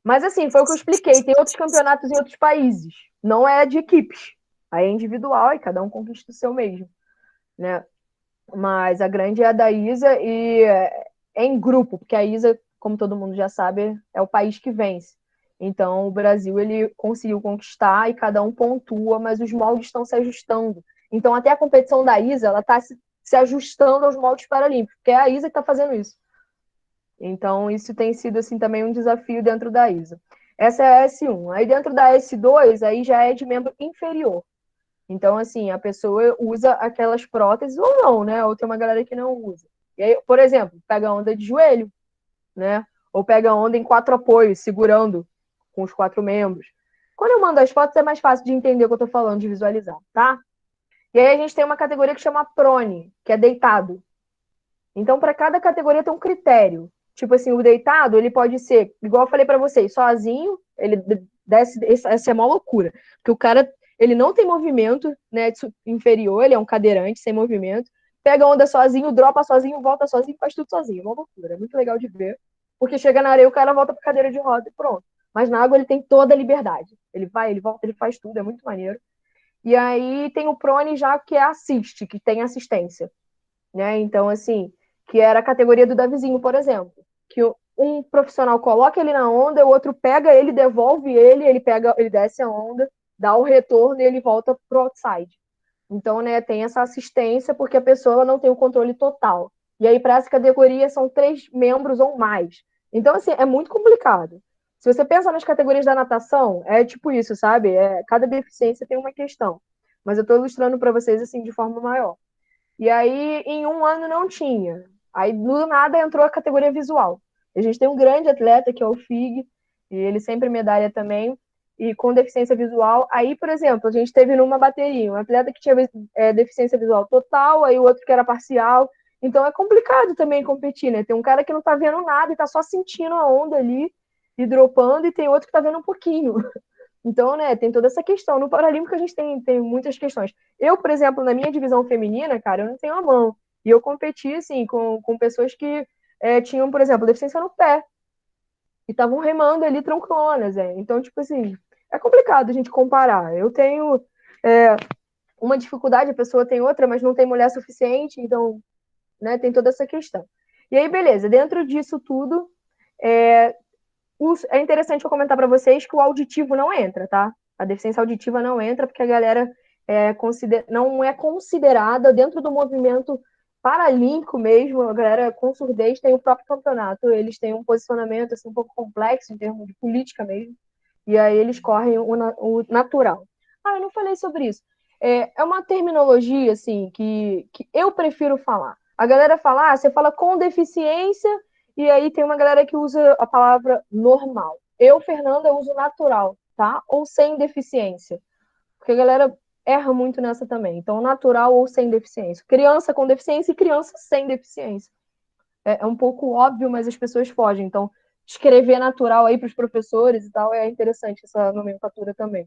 Mas assim, foi o que eu expliquei, tem outros campeonatos em outros países, não é de equipes. Aí é individual e cada um conquista o seu mesmo. Né? Mas a grande é a da ISA e é em grupo, porque a ISA, como todo mundo já sabe, é o país que vence. Então, o Brasil ele conseguiu conquistar e cada um pontua, mas os moldes estão se ajustando. Então, até a competição da ISA, ela está se ajustando aos moldes paralímpicos, porque é a ISA que está fazendo isso. Então, isso tem sido assim também um desafio dentro da ISA. Essa é a S1. Aí, dentro da S2, aí já é de membro inferior. Então, assim, a pessoa usa aquelas próteses ou não, né? Ou tem uma galera que não usa. E aí, por exemplo, pega onda de joelho, né? Ou pega onda em 4 apoios, segurando com os 4 membros. Quando eu mando as fotos, é mais fácil de entender o que eu tô falando, de visualizar, tá? E aí a gente tem uma categoria que chama prone, que é deitado. Então, para cada categoria tem um critério. Tipo assim, o deitado, ele pode ser, igual eu falei para vocês, sozinho, ele desce, essa é uma loucura. Porque o cara, ele não tem movimento, né, inferior, ele é um cadeirante sem movimento, pega onda sozinho, dropa sozinho, volta sozinho, faz tudo sozinho. É uma loucura, é muito legal de ver. Porque chega na areia, o cara volta para cadeira de roda e pronto. Mas na água ele tem toda a liberdade. Ele vai, ele volta, ele faz tudo, é muito maneiro. E aí tem o prone já que é assiste, que tem assistência, né? Então, assim, que era a categoria do Davizinho, por exemplo, que um profissional coloca ele na onda, o outro pega ele, devolve ele, ele desce a onda, dá o retorno e ele volta pro outside. Então, né, tem essa assistência porque a pessoa não tem o controle total. E aí, para essa categoria, são 3 membros ou mais. Então, assim, é muito complicado. Se você pensa nas categorias da natação, é tipo isso, sabe? Cada deficiência tem uma questão. Mas eu estou ilustrando para vocês, assim, de forma maior. E aí, em um ano, não tinha. Aí, do nada, entrou a categoria visual. A gente tem um grande atleta, que é o Fig, e ele sempre medalha também, e com deficiência visual. Aí, por exemplo, a gente teve numa bateria um atleta que tinha deficiência visual total, aí o outro que era parcial. Então, é complicado também competir, né? Tem um cara que não tá vendo nada e tá só sentindo a onda ali, e dropando, e tem outro que tá vendo um pouquinho. Então, né, tem toda essa questão. No Paralímpico a gente tem muitas questões. Eu, por exemplo, na minha divisão feminina, cara, eu não tenho a mão. E eu competi, assim, com pessoas que tinham, por exemplo, deficiência no pé. E estavam remando ali tranquilonas, Então, tipo assim, é complicado a gente comparar. Eu tenho uma dificuldade, a pessoa tem outra, mas não tem mulher suficiente, então, né, tem toda essa questão. E aí, beleza, dentro disso tudo, é interessante eu comentar para vocês que o auditivo não entra, tá? A deficiência auditiva não entra porque a galera não é considerada dentro do movimento paralímpico mesmo. A galera com surdez tem o próprio campeonato, eles têm um posicionamento assim, um pouco complexo em termos de política mesmo, e aí eles correm o natural. Ah, eu não falei sobre isso. É uma terminologia assim que eu prefiro falar. A galera fala, você fala com deficiência, e aí tem uma galera que usa a palavra normal. Eu, Fernanda, uso natural, tá? Ou sem deficiência. Porque a galera erra muito nessa também. Então, natural ou sem deficiência. Criança com deficiência e criança sem deficiência. É um pouco óbvio, mas as pessoas fogem. Então, escrever natural aí para os professores e tal é interessante essa nomenclatura também.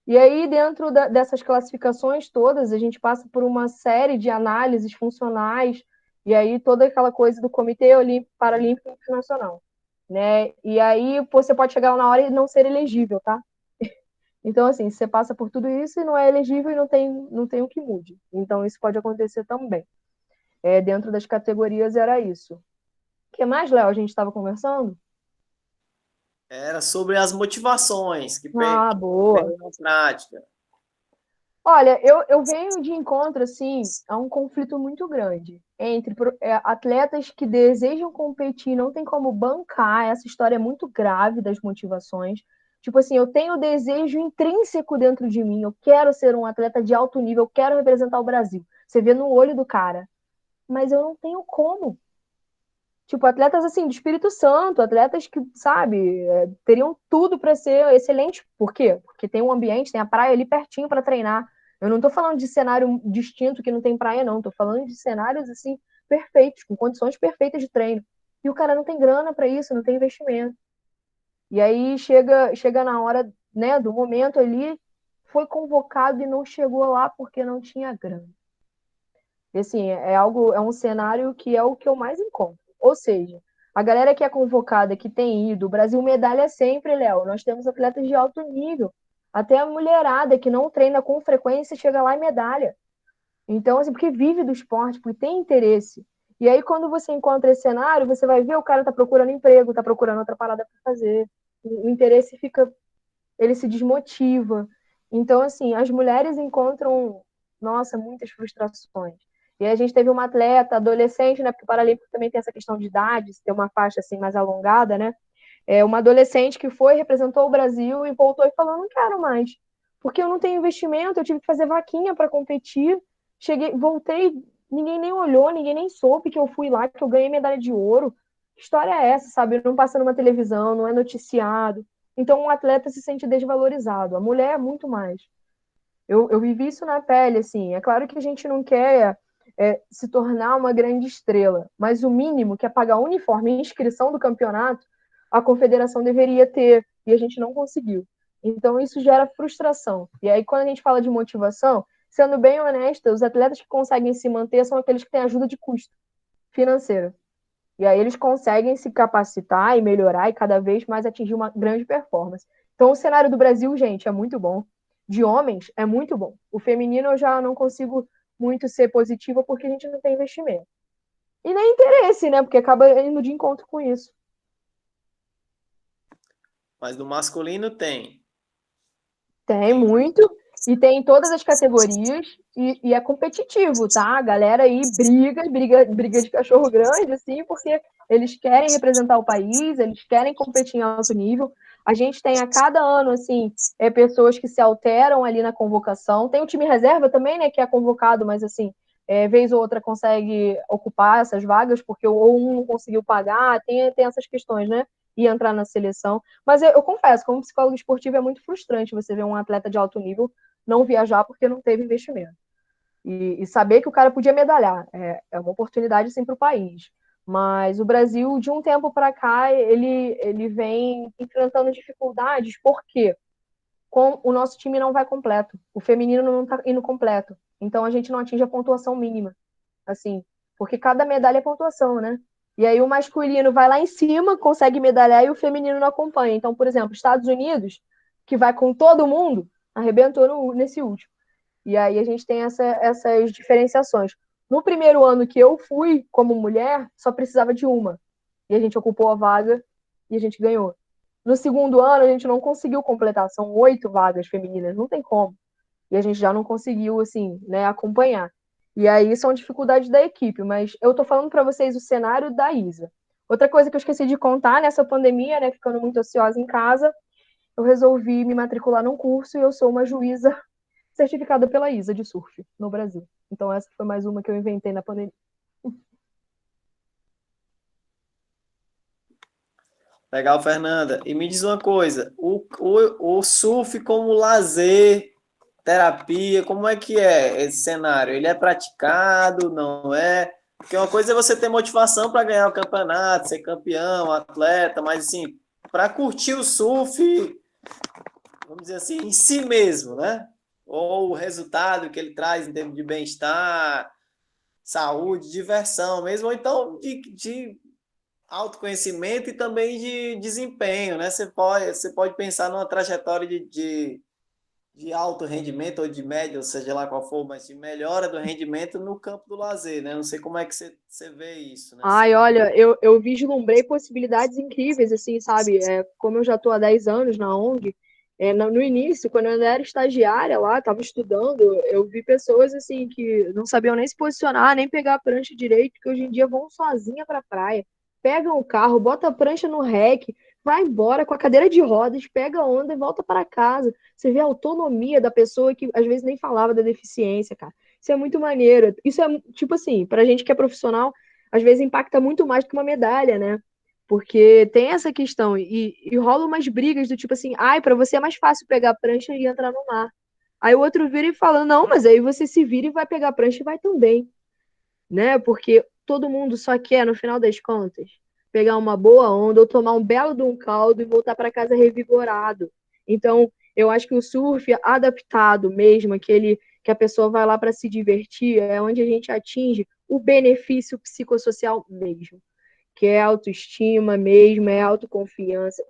E aí, dentro dessas classificações todas, a gente passa por uma série de análises funcionais, e aí toda aquela coisa do Comitê Paralímpico Internacional, né? E aí você pode chegar na hora e não ser elegível, tá? Então, assim, você passa por tudo isso e não é elegível e não tem o que mude. Então, isso pode acontecer também. Dentro das categorias era isso. O que mais, Léo, a gente estava conversando? Era sobre as motivações que Ah, boa. pegam na prática. Olha, eu venho de encontro, assim, a um conflito muito grande entre atletas que desejam competir, não tem como bancar, essa história é muito grave das motivações. Tipo assim, eu tenho o desejo intrínseco dentro de mim, eu quero ser um atleta de alto nível, eu quero representar o Brasil. Você vê no olho do cara, mas eu não tenho como. Tipo, atletas assim, do Espírito Santo, atletas que, sabe, teriam tudo para ser excelente. Por quê? Porque tem um ambiente, tem a praia ali pertinho para treinar. Eu não tô falando de cenário distinto que não tem praia, não. Tô falando de cenários, assim, perfeitos, com condições perfeitas de treino. E o cara não tem grana para isso, não tem investimento. E aí chega na hora, né, do momento ali, foi convocado e não chegou lá porque não tinha grana. E, assim, é um cenário que é o que eu mais encontro. Ou seja, a galera que é convocada, que tem ido, o Brasil medalha sempre, Léo. Nós temos atletas de alto nível. Até a mulherada que não treina com frequência chega lá e medalha. Então, assim, porque vive do esporte, porque tem interesse. E aí, quando você encontra esse cenário, você vai ver o cara tá procurando emprego, tá procurando outra parada para fazer. O interesse fica, ele se desmotiva. Então, assim, as mulheres encontram, nossa, muitas frustrações. E aí a gente teve uma atleta adolescente, né? Porque o Paralímpico também tem essa questão de idade, se tem uma faixa assim mais alongada, né? Uma adolescente que foi, representou o Brasil e voltou e falou: não quero mais, porque eu não tenho investimento, eu tive que fazer vaquinha para competir. Cheguei, voltei, ninguém nem olhou, ninguém nem soube que eu fui lá, que eu ganhei medalha de ouro. Que história é essa, sabe? Não passa numa televisão, não é noticiado. Então, um atleta se sente desvalorizado. A mulher é muito mais. Eu vivi isso na pele, assim. É claro que a gente não quer se tornar uma grande estrela, mas o mínimo, que é pagar uniforme e inscrição do campeonato, a confederação deveria ter, e a gente não conseguiu. Então, isso gera frustração. E aí, quando a gente fala de motivação, sendo bem honesta, os atletas que conseguem se manter são aqueles que têm ajuda de custo financeira. E aí eles conseguem se capacitar e melhorar e cada vez mais atingir uma grande performance. Então, o cenário do Brasil, gente, é muito bom. De homens, é muito bom. O feminino eu já não consigo muito ser positiva porque a gente não tem investimento. E nem interesse, né? Porque acaba indo de encontro com isso. Mas no masculino tem. Tem Tem. muito, e tem em todas as categorias, e é competitivo, tá? A galera aí briga de cachorro grande, assim, porque eles querem representar o país, eles querem competir em alto nível. A gente tem a cada ano, assim, pessoas que se alteram ali na convocação. Tem o time reserva também, né, que é convocado, mas assim, vez ou outra consegue ocupar essas vagas, porque ou um não conseguiu pagar, tem essas questões, né? E entrar na seleção. Mas eu confesso, como psicólogo esportivo, é muito frustrante você ver um atleta de alto nível não viajar porque não teve investimento. E saber que o cara podia medalhar. É uma oportunidade, sim, para o país. Mas o Brasil, de um tempo para cá, ele vem enfrentando dificuldades, porque o nosso time não vai completo. O feminino não está indo completo. Então, a gente não atinge a pontuação mínima. Assim, porque cada medalha é pontuação, né? E aí o masculino vai lá em cima, consegue medalhar e o feminino não acompanha. Então, por exemplo, Estados Unidos, que vai com todo mundo, arrebentou nesse último. E aí a gente tem essas diferenciações. No primeiro ano que eu fui como mulher, só precisava de uma. E a gente ocupou a vaga e a gente ganhou. No segundo ano, a gente não conseguiu completar. São 8 vagas femininas, não tem como. E a gente já não conseguiu, assim, né, acompanhar. E aí são dificuldades da equipe, mas eu tô falando para vocês o cenário da Isa. Outra coisa que eu esqueci de contar nessa pandemia, né, ficando muito ociosa em casa, eu resolvi me matricular num curso e eu sou uma juíza certificada pela ISA de surf no Brasil. Então essa foi mais uma que eu inventei na pandemia. Legal, Fernanda. E me diz uma coisa: o surf como lazer, terapia, como é que é esse cenário? Ele é praticado, não é? Porque uma coisa é você ter motivação para ganhar o campeonato, ser campeão, atleta, mas assim, para curtir o surf, vamos dizer assim, em si mesmo, né? Ou o resultado que ele traz em termos de bem-estar, saúde, diversão mesmo, ou então de autoconhecimento e também de desempenho, né? Você pode pensar numa trajetória de alto rendimento ou de médio, ou seja lá qual for, mas de melhora do rendimento no campo do lazer, né? Não sei como é que você vê isso, né? Ai, olha, eu vislumbrei possibilidades incríveis, assim, sabe? Como eu já estou há 10 anos na ONG, No início, quando eu ainda era estagiária lá, estava estudando, eu vi pessoas assim que não sabiam nem se posicionar, nem pegar a prancha direito, que hoje em dia vão sozinha para a praia, pegam o carro, bota a prancha no rec, vai embora com a cadeira de rodas, pega a onda e volta para casa. Você vê a autonomia da pessoa que às vezes nem falava da deficiência, cara. Isso é muito maneiro. Isso é, tipo assim, pra gente que é profissional, às vezes impacta muito mais do que uma medalha, né? Porque tem essa questão, e rola umas brigas do tipo assim, ai, pra você é mais fácil pegar a prancha e entrar no mar. Aí o outro vira e fala, não, mas aí você se vira e vai pegar a prancha e vai também, né? Porque todo mundo só quer, no final das contas, pegar uma boa onda ou tomar um belo de um caldo e voltar para casa revigorado. Então, eu acho que o surf adaptado mesmo, aquele que a pessoa vai lá para se divertir, é onde a gente atinge o benefício psicossocial mesmo, que é autoestima mesmo, é autoconfiança.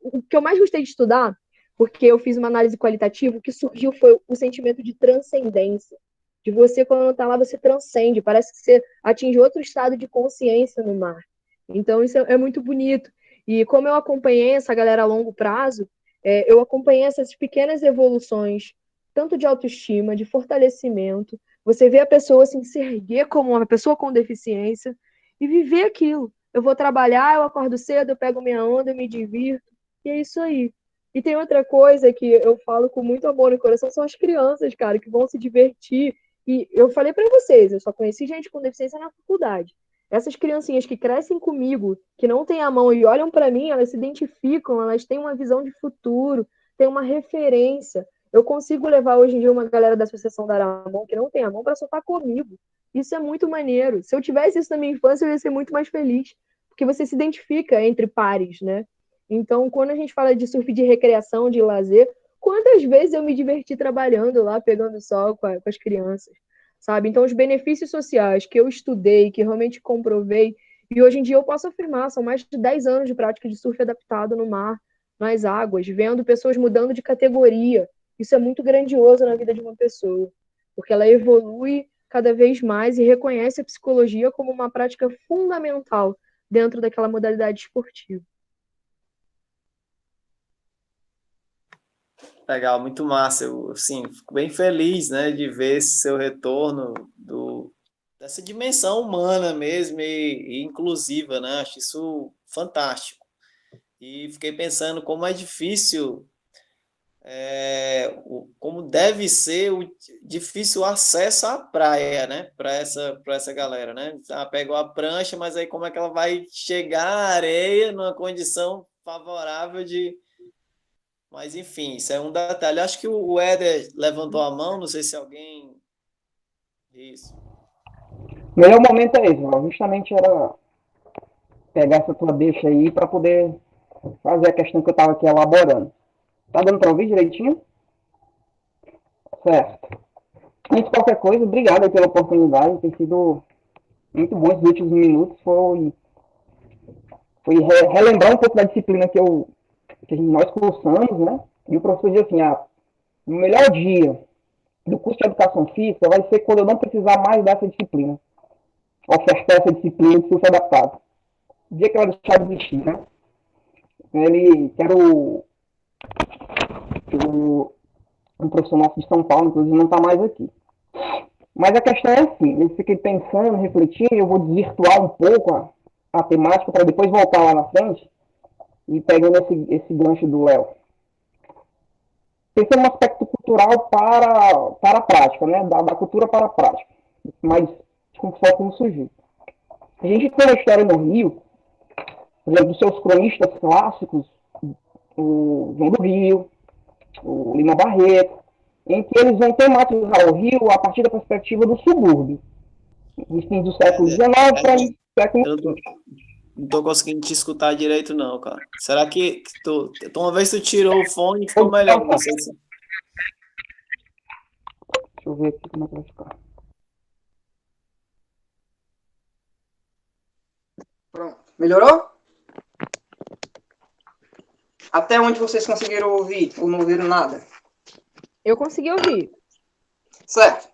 O que eu mais gostei de estudar, porque eu fiz uma análise qualitativa, o que surgiu foi o sentimento de transcendência. De você, quando está lá, você transcende, parece que você atinge outro estado de consciência no mar. Então, isso é muito bonito. E como eu acompanhei essa galera a longo prazo, eu acompanhei essas pequenas evoluções, tanto de autoestima, de fortalecimento. Você vê a pessoa assim, se erguer como uma pessoa com deficiência e viver aquilo. Eu vou trabalhar, eu acordo cedo, eu pego minha onda, eu me divirto, e é isso aí. E tem outra coisa que eu falo com muito amor no coração, são as crianças, cara, que vão se divertir. E eu falei para vocês, eu só conheci gente com deficiência na faculdade. Essas criancinhas que crescem comigo, que não têm a mão e olham para mim, elas se identificam, elas têm uma visão de futuro, têm uma referência. Eu consigo levar hoje em dia uma galera da Associação Dar a Mão, que não tem a mão, para soltar comigo. Isso é muito maneiro. Se eu tivesse isso na minha infância, eu ia ser muito mais feliz, porque você se identifica entre pares, né? Então, quando a gente fala de surf de recreação, de lazer, quantas vezes eu me diverti trabalhando lá, pegando sol com as crianças, sabe? Então, os benefícios sociais que eu estudei, que realmente comprovei, e hoje em dia eu posso afirmar, são mais de 10 anos de prática de surf adaptado no mar, nas águas, vendo pessoas mudando de categoria. Isso é muito grandioso na vida de uma pessoa, porque ela evolui cada vez mais e reconhece a psicologia como uma prática fundamental dentro daquela modalidade esportiva. Legal, muito massa. Eu, assim, fico bem feliz, né, de ver esse seu retorno dessa dimensão humana mesmo e inclusiva, né? Acho isso fantástico. E fiquei pensando como é difícil, como deve ser o difícil acesso à praia, né? Para essa galera, né? Ela pegou a prancha, mas aí como é que ela vai chegar à areia numa condição favorável de. Mas enfim, isso é um detalhe. Acho que o Éder levantou a mão, não sei se alguém. Isso. O melhor momento é esse, mano. Justamente era pegar essa tua deixa aí para poder fazer a questão que eu estava aqui elaborando. Tá dando para ouvir direitinho? Certo. Antes de qualquer coisa, obrigado aí pela oportunidade. Tem sido muito bom esses últimos minutos. Foi relembrar um pouco da disciplina que nós cursamos, né? E o professor disse assim, o melhor dia do curso de Educação Física vai ser quando eu não precisar mais dessa disciplina. Ofertar essa disciplina de surf adaptado. O dia que ela deixar de existir, né? Ele, que era um professor nosso de São Paulo, inclusive não está mais aqui. Mas a questão é assim, eu fiquei pensando, refletindo, eu vou desvirtuar um pouco a temática para depois voltar lá na frente e pegando esse gancho do Léo. Pensando no aspecto cultural para a prática, né? Da cultura para a prática, mas com foco no sujeito. A gente tem uma história no Rio, por exemplo, dos seus cronistas clássicos, o João do Rio, o Lima Barreto, em que eles vão tematizar o Rio a partir da perspectiva do subúrbio, dos fins do século XIX para o século XX. Não estou conseguindo te escutar direito, não, cara. Será que uma vez tu tirou o fone e ficou melhor? Não sei se... Deixa eu ver aqui como é que vai ficar. Pronto. Melhorou? Até onde vocês conseguiram ouvir ou não ouviram nada? Eu consegui ouvir. Certo.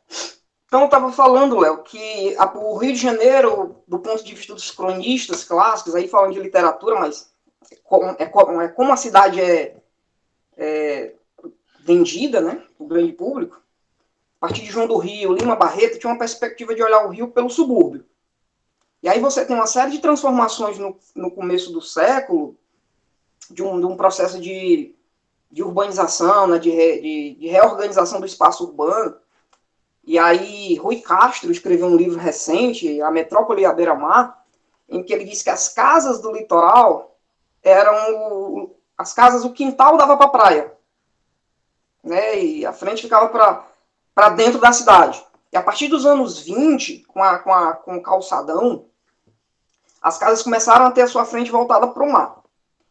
Então eu estava falando, Léo, que o Rio de Janeiro, do ponto de vista dos cronistas clássicos, aí falando de literatura, mas como a cidade vendida, né, para o grande público, a partir de João do Rio, Lima Barreto, tinha uma perspectiva de olhar o Rio pelo subúrbio. E aí você tem uma série de transformações no começo do século, de um processo de urbanização, né, de reorganização do espaço urbano. E aí Rui Castro escreveu um livro recente, A Metrópole e a Beira-Mar, em que ele diz que as casas do litoral eram as casas, o quintal dava para a praia, né, e a frente ficava para dentro da cidade. E a partir dos anos 20, com o calçadão, as casas começaram a ter a sua frente voltada para o mar.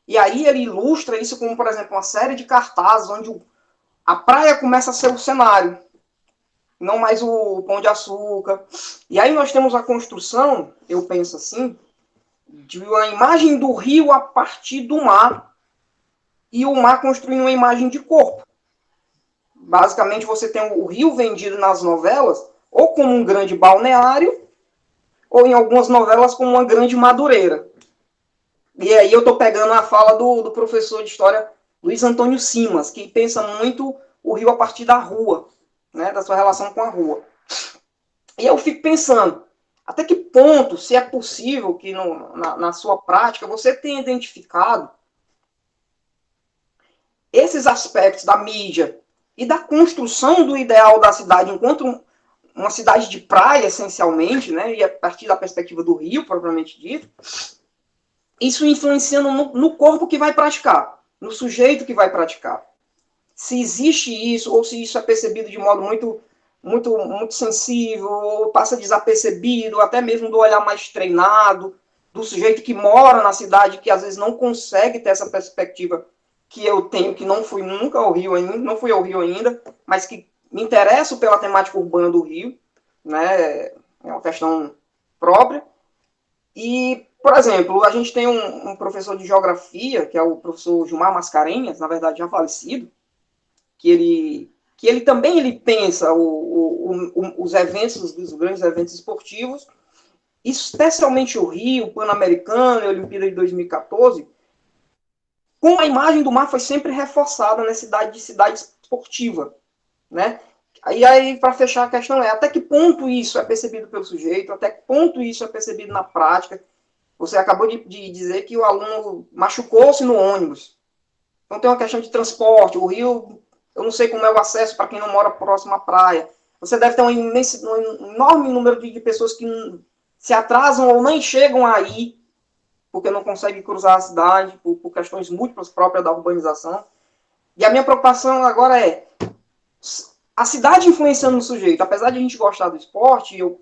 E aí ele ilustra isso como, por exemplo, uma série de cartazes onde a praia começa a ser o cenário, não mais o Pão de Açúcar. E aí nós temos a construção, eu penso assim, de uma imagem do rio a partir do mar, e o mar construindo uma imagem de corpo. Basicamente você tem o rio vendido nas novelas, ou como um grande balneário, ou em algumas novelas como uma grande madureira. E aí eu estou pegando a fala do professor de história Luiz Antônio Simas, que pensa muito o rio a partir da rua, né, da sua relação com a rua. E eu fico pensando, até que ponto, se é possível que na sua prática você tenha identificado esses aspectos da mídia e da construção do ideal da cidade enquanto uma cidade de praia, essencialmente, né, e a partir da perspectiva do rio, propriamente dito, isso influenciando no corpo que vai praticar, no sujeito que vai praticar. Se existe isso, ou se isso é percebido de modo muito sensível, ou passa desapercebido, até mesmo do olhar mais treinado, do sujeito que mora na cidade, que às vezes não consegue ter essa perspectiva que eu tenho, que não fui nunca ao Rio ainda, não fui ao Rio ainda, mas que me interesso pela temática urbana do Rio, né? É uma questão própria. E, por exemplo, a gente tem um professor de geografia, que é o professor Gilmar Mascarenhas, na verdade já falecido, que ele também pensa os eventos, os grandes eventos esportivos, especialmente o Rio, Pan-Americano e a Olimpíada de 2014, com a imagem do mar foi sempre reforçada na cidade esportiva, né? E aí, para fechar a questão até que ponto isso é percebido pelo sujeito, até que ponto isso é percebido na prática. Você acabou de dizer que o aluno machucou-se no ônibus. Então tem uma questão de transporte. O Rio, eu não sei como é o acesso para quem não mora próximo à praia. Você deve ter um enorme número de pessoas que se atrasam ou nem chegam aí, porque não conseguem cruzar a cidade, por questões múltiplas próprias da urbanização. E a minha preocupação agora é a cidade influenciando no sujeito. Apesar de a gente gostar do esporte, eu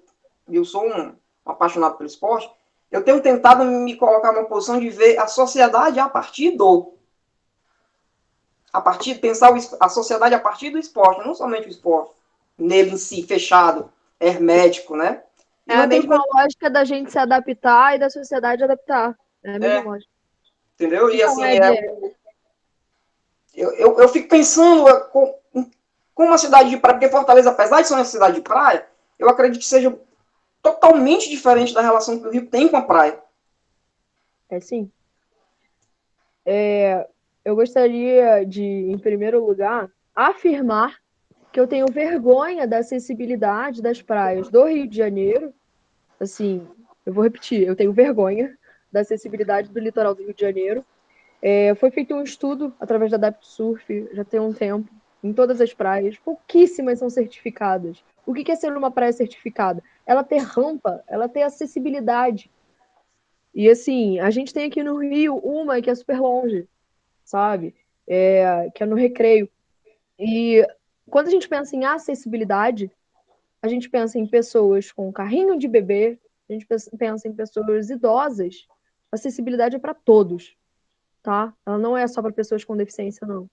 sou um apaixonado pelo esporte, eu tenho tentado me colocar numa posição de ver a sociedade a partir pensar a sociedade a partir do esporte, não somente o esporte, nele em si, fechado, hermético, né? É a mesma lógica da gente se adaptar e da sociedade adaptar. É a mesma lógica. Entendeu? E assim, eu fico pensando como uma cidade de praia, porque Fortaleza, apesar de ser uma cidade de praia, eu acredito que seja totalmente diferente da relação que o Rio tem com a praia. É sim. Eu gostaria de, em primeiro lugar, afirmar que eu tenho vergonha da acessibilidade das praias do Rio de Janeiro. Assim, eu vou repetir, eu tenho vergonha da acessibilidade do litoral do Rio de Janeiro. Foi feito um estudo através da AdaptSurf, já tem um tempo, em todas as praias, pouquíssimas são certificadas. O que é ser uma praia certificada? Ela ter rampa, ela ter acessibilidade. E assim, a gente tem aqui no Rio uma que é super longe, sabe? Que é no Recreio. E quando a gente pensa em acessibilidade, a gente pensa em pessoas com carrinho de bebê, a gente pensa em pessoas idosas. Acessibilidade é para todos, tá? Ela não é só para pessoas com deficiência, não.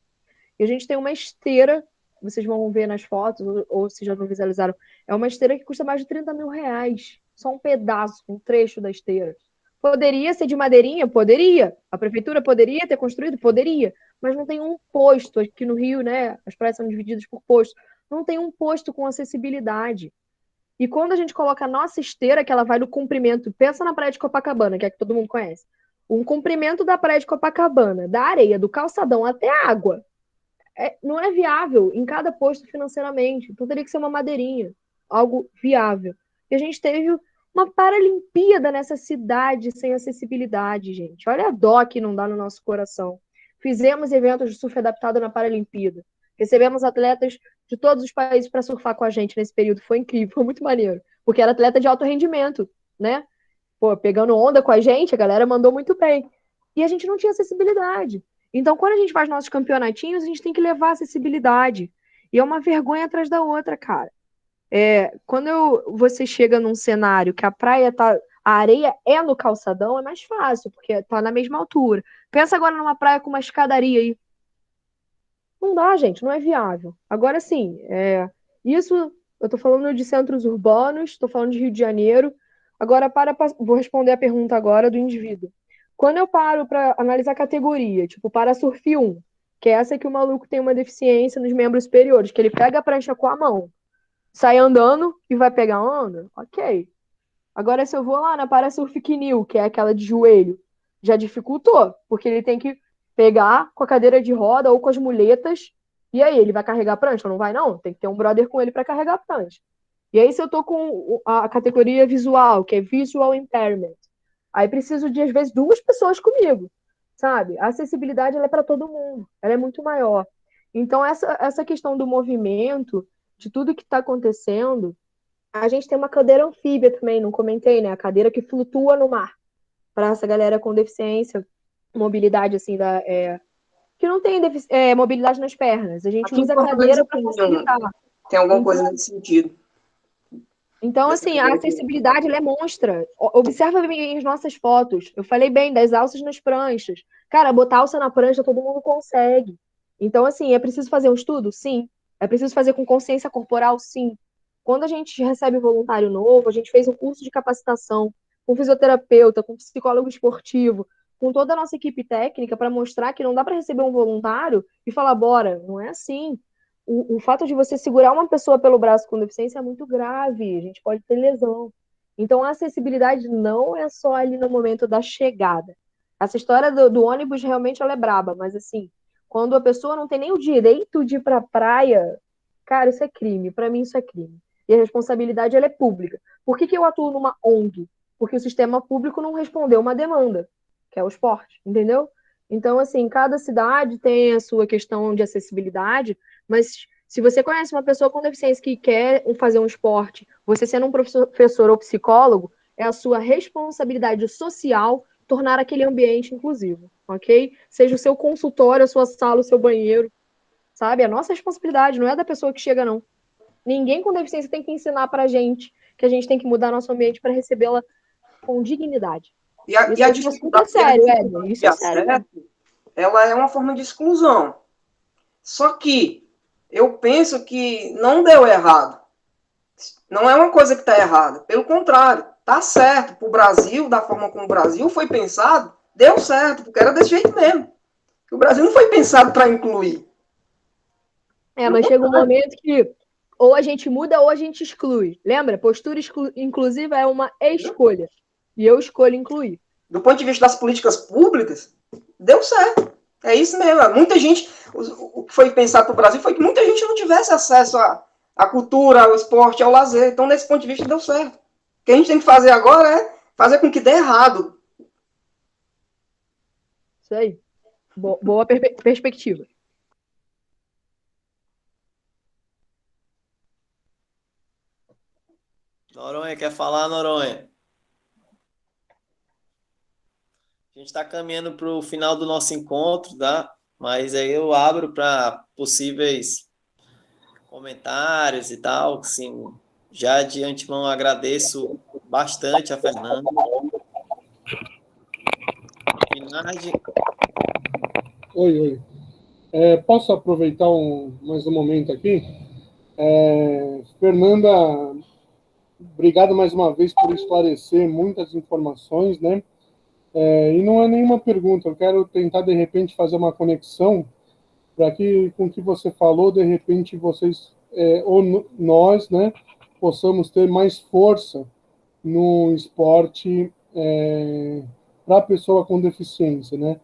E a gente tem uma esteira, vocês vão ver nas fotos, ou se já não visualizaram, é uma esteira que custa mais de 30 mil reais. Só um pedaço, um trecho da esteira. Poderia ser de madeirinha? Poderia. A prefeitura poderia ter construído? Poderia. Mas não tem um posto. Aqui no Rio, né? As praias são divididas por posto. Não tem um posto com acessibilidade. E quando a gente coloca a nossa esteira, que ela vai no comprimento, pensa na praia de Copacabana, que é que todo mundo conhece. Um comprimento da praia de Copacabana, da areia, do calçadão até a água, não é viável em cada posto financeiramente. Então teria que ser uma madeirinha, algo viável. E a gente teve uma Paralimpíada nessa cidade sem acessibilidade, gente. Olha a dó que não dá no nosso coração. Fizemos eventos de surf adaptado na Paralimpíada. Recebemos atletas de todos os países para surfar com a gente nesse período. Foi incrível, foi muito maneiro. Porque era atleta de alto rendimento, né? Pô, pegando onda com a gente, a galera mandou muito bem. E a gente não tinha acessibilidade. Então, quando a gente faz nossos campeonatinhos, a gente tem que levar acessibilidade. E é uma vergonha atrás da outra, cara. Quando você chega num cenário que a areia é no calçadão, é mais fácil, porque tá na mesma altura. Pensa agora numa praia com uma escadaria aí. Não dá, gente, não é viável. Agora sim, isso eu tô falando de centros urbanos, tô falando de Rio de Janeiro. Agora, vou responder a pergunta agora do indivíduo. Quando eu paro para analisar a categoria, tipo, para surf 1, que é essa que o maluco tem uma deficiência nos membros superiores, que ele pega a prancha com a mão, sai andando e vai pegar onda, ok. Agora, se eu vou lá na para surf quinil, que é aquela de joelho, já dificultou, porque ele tem que pegar com a cadeira de roda ou com as muletas, e aí, ele vai carregar a prancha? Não vai, não? Tem que ter um brother com ele para carregar a prancha. E aí, se eu tô com a categoria visual, que é Visual Impairment, aí preciso de, às vezes, 2 pessoas comigo, sabe? A acessibilidade, ela é para todo mundo, ela é muito maior. Então, essa questão do movimento, de tudo que está acontecendo, a gente tem uma cadeira anfíbia também, não comentei, né? A cadeira que flutua no mar, para essa galera com deficiência, mobilidade, assim, que não tem mobilidade nas pernas. A gente Aqui em usa a Fortaleza cadeira para facilitar. tem alguma coisa nesse sentido. Então, assim, a acessibilidade, ela é monstra. Observa bem as nossas fotos. Eu falei bem das alças nas pranchas. Cara, botar alça na prancha todo mundo consegue. Então, assim, é preciso fazer um estudo? Sim. É preciso fazer com consciência corporal? Sim. Quando a gente recebe voluntário novo, a gente fez um curso de capacitação com fisioterapeuta, com psicólogo esportivo, com toda a nossa equipe técnica para mostrar que não dá para receber um voluntário e falar, bora. Não é assim. O fato de você segurar uma pessoa pelo braço com deficiência é muito grave, a gente pode ter lesão. Então, a acessibilidade não é só ali no momento da chegada. Essa história do ônibus realmente ela é braba, mas assim, quando a pessoa não tem nem o direito de ir para a praia, cara, isso é crime. Para mim, isso é crime. E a responsabilidade ela é pública. Por que eu atuo numa ONG? Porque o sistema público não respondeu uma demanda, que é o esporte, entendeu? Então, assim, cada cidade tem a sua questão de acessibilidade, mas se você conhece uma pessoa com deficiência que quer fazer um esporte, você sendo um professor ou psicólogo, é a sua responsabilidade social tornar aquele ambiente inclusivo, ok? Seja o seu consultório, a sua sala, o seu banheiro, sabe? É a nossa responsabilidade, não é da pessoa que chega, não. Ninguém com deficiência tem que ensinar pra gente que a gente tem que mudar nosso ambiente para recebê-la com dignidade. E a Isso é dificuldade sério, de Éder. Isso é sério. acesso, ela é uma forma de exclusão. Só que eu penso que não deu errado. Não é uma coisa que está errada. Pelo contrário, está certo. Para o Brasil, da forma como o Brasil foi pensado, deu certo, porque era desse jeito mesmo. O Brasil não foi pensado para incluir. Mas chega um momento que ou a gente muda ou a gente exclui. Lembra? Postura inclusiva é uma escolha. E eu escolho incluir. Do ponto de vista das políticas públicas, deu certo. É isso mesmo. Muita gente, o que foi pensado para o Brasil foi que muita gente não tivesse acesso à cultura, ao esporte, ao lazer. Então, desse ponto de vista, deu certo. O que a gente tem que fazer agora é fazer com que dê errado. Isso aí. Boa perspectiva. Noronha, quer falar, Noronha? A gente está caminhando para o final do nosso encontro, tá? Mas aí eu abro para possíveis comentários e tal. Assim, já de antemão agradeço bastante a Fernanda. Finardi. Oi. Posso aproveitar mais um momento aqui? Fernanda, obrigado mais uma vez por esclarecer muitas informações, né? E não é nenhuma pergunta, eu quero tentar, de repente, fazer uma conexão para que, com o que você falou, de repente, vocês, ou nós, né, possamos ter mais força no esporte para a pessoa com deficiência, né?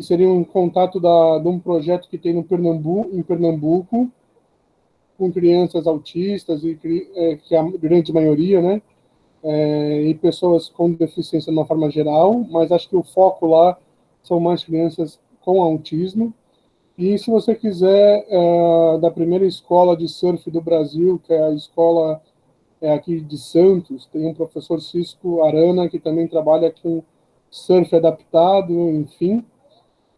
que seria um contato de um projeto que tem no em Pernambuco, com crianças autistas, que é a grande maioria, né? E pessoas com deficiência de uma forma geral, mas acho que o foco lá são mais crianças com autismo. E se você quiser, da primeira escola de surf do Brasil, que é a escola aqui de Santos, tem um professor Cisco Arana, que também trabalha com surf adaptado, enfim.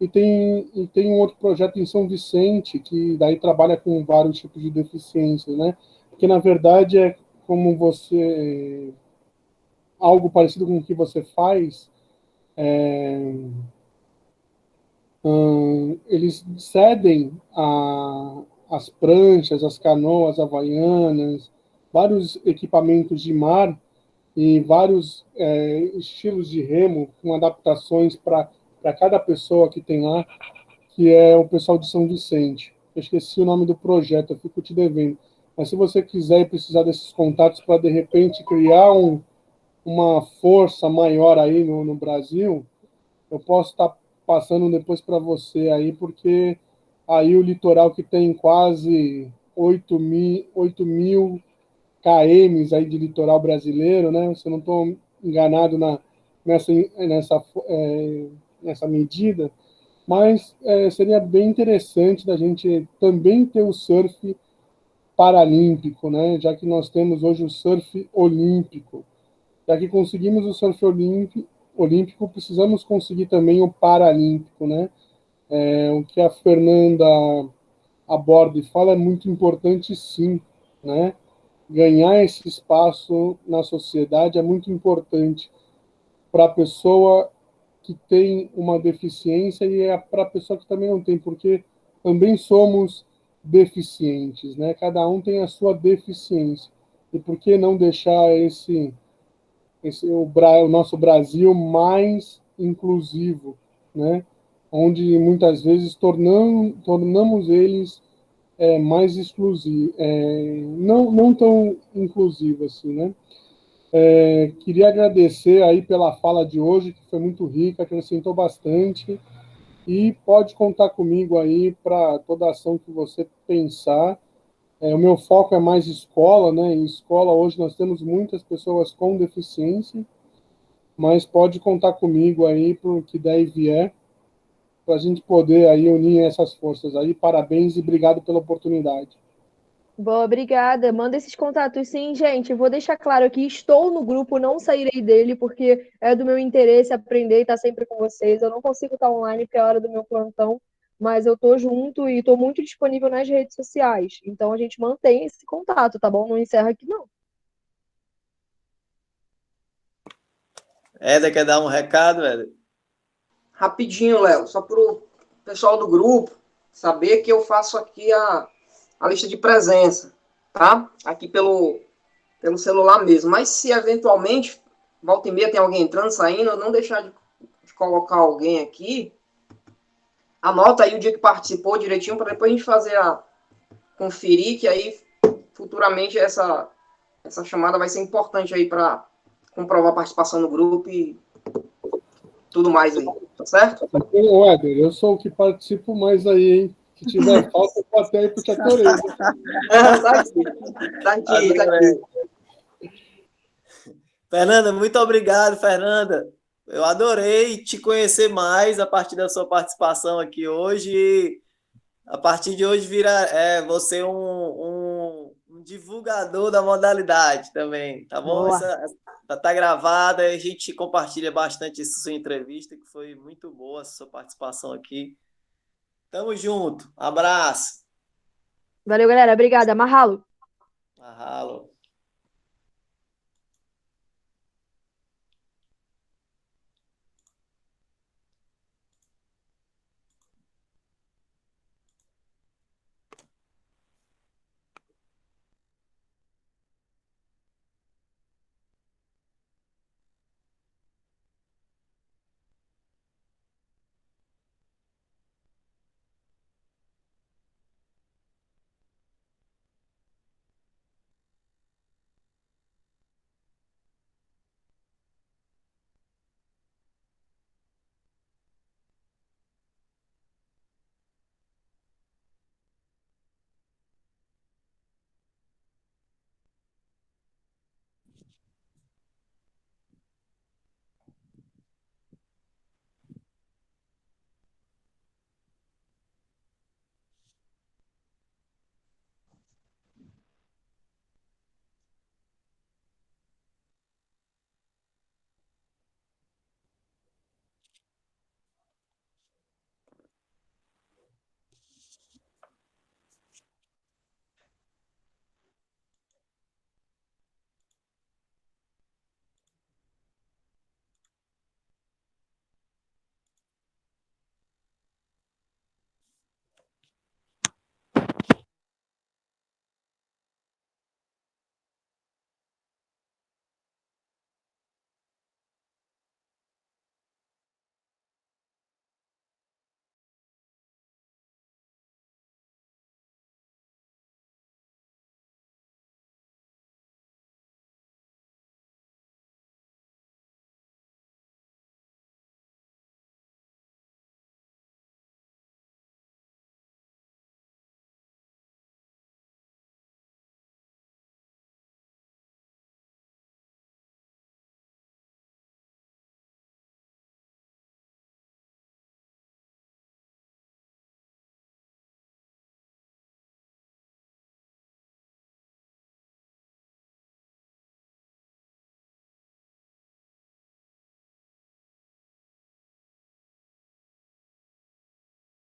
E tem um outro projeto em São Vicente, que daí trabalha com vários tipos de deficiência, né? Porque, na verdade, é como você... algo parecido com o que você faz, eles cedem as pranchas, as canoas havaianas, vários equipamentos de mar e vários estilos de remo com adaptações para cada pessoa que tem lá, que é o pessoal de São Vicente. Eu esqueci o nome do projeto, eu fico te devendo. Mas se você quiser e precisar desses contatos para, de repente, criar uma força maior aí no Brasil, eu posso estar passando depois para você aí, porque aí o litoral que tem quase 8.000 km aí de litoral brasileiro, né? Se eu não estou enganado nessa medida, mas seria bem interessante da gente também ter o surf paralímpico, né? Já que nós temos hoje o surf olímpico. Já que conseguimos o surf olímpico, precisamos conseguir também o paralímpico, né? O que a Fernanda aborda e fala é muito importante, sim, né? Ganhar esse espaço na sociedade é muito importante para a pessoa que tem uma deficiência e para a pessoa que também não tem, porque também somos deficientes, né? Cada um tem a sua deficiência. E por que não deixar o nosso Brasil mais inclusivo, né? Onde muitas vezes tornamos eles mais exclusivos, não tão inclusivos assim, né? Queria agradecer aí pela fala de hoje, que foi muito rica, acrescentou bastante, e pode contar comigo aí para toda ação que você pensar. O meu foco é mais escola, né? Em escola hoje nós temos muitas pessoas com deficiência, mas pode contar comigo aí para o que der e vier, para a gente poder aí unir essas forças aí. Parabéns e obrigado pela oportunidade. Boa, obrigada. Manda esses contatos, sim, gente. Eu vou deixar claro aqui, estou no grupo, não sairei dele, porque é do meu interesse aprender e estar sempre com vocês. Eu não consigo estar online porque é a hora do meu plantão, mas eu tô junto e estou muito disponível nas redes sociais. Então a gente mantém esse contato, tá bom? Não encerra aqui, não. Éder, quer dar um recado, Éder? Rapidinho, Léo, só para o pessoal do grupo saber que eu faço aqui a lista de presença, tá? Aqui pelo celular mesmo. Mas se eventualmente, volta e meia tem alguém entrando, saindo, não deixar de colocar alguém aqui, anota aí o dia que participou direitinho para depois a gente fazer conferir, que aí futuramente essa chamada vai ser importante aí para comprovar a participação no grupo e tudo mais aí, tá certo? Ô, Éder, eu sou o que participo mais aí, hein? Se tiver falta, eu posso até ir porque atorei. Tá aqui. Fernanda, muito obrigado, Fernanda. Eu adorei te conhecer mais a partir da sua participação aqui hoje. A partir de hoje vira você um divulgador da modalidade também, tá bom? Boa. Essa tá gravada e a gente compartilha bastante essa sua entrevista, que foi muito boa a sua participação aqui. Tamo junto. Abraço. Valeu, galera. Obrigada. Mahalo. Mahalo.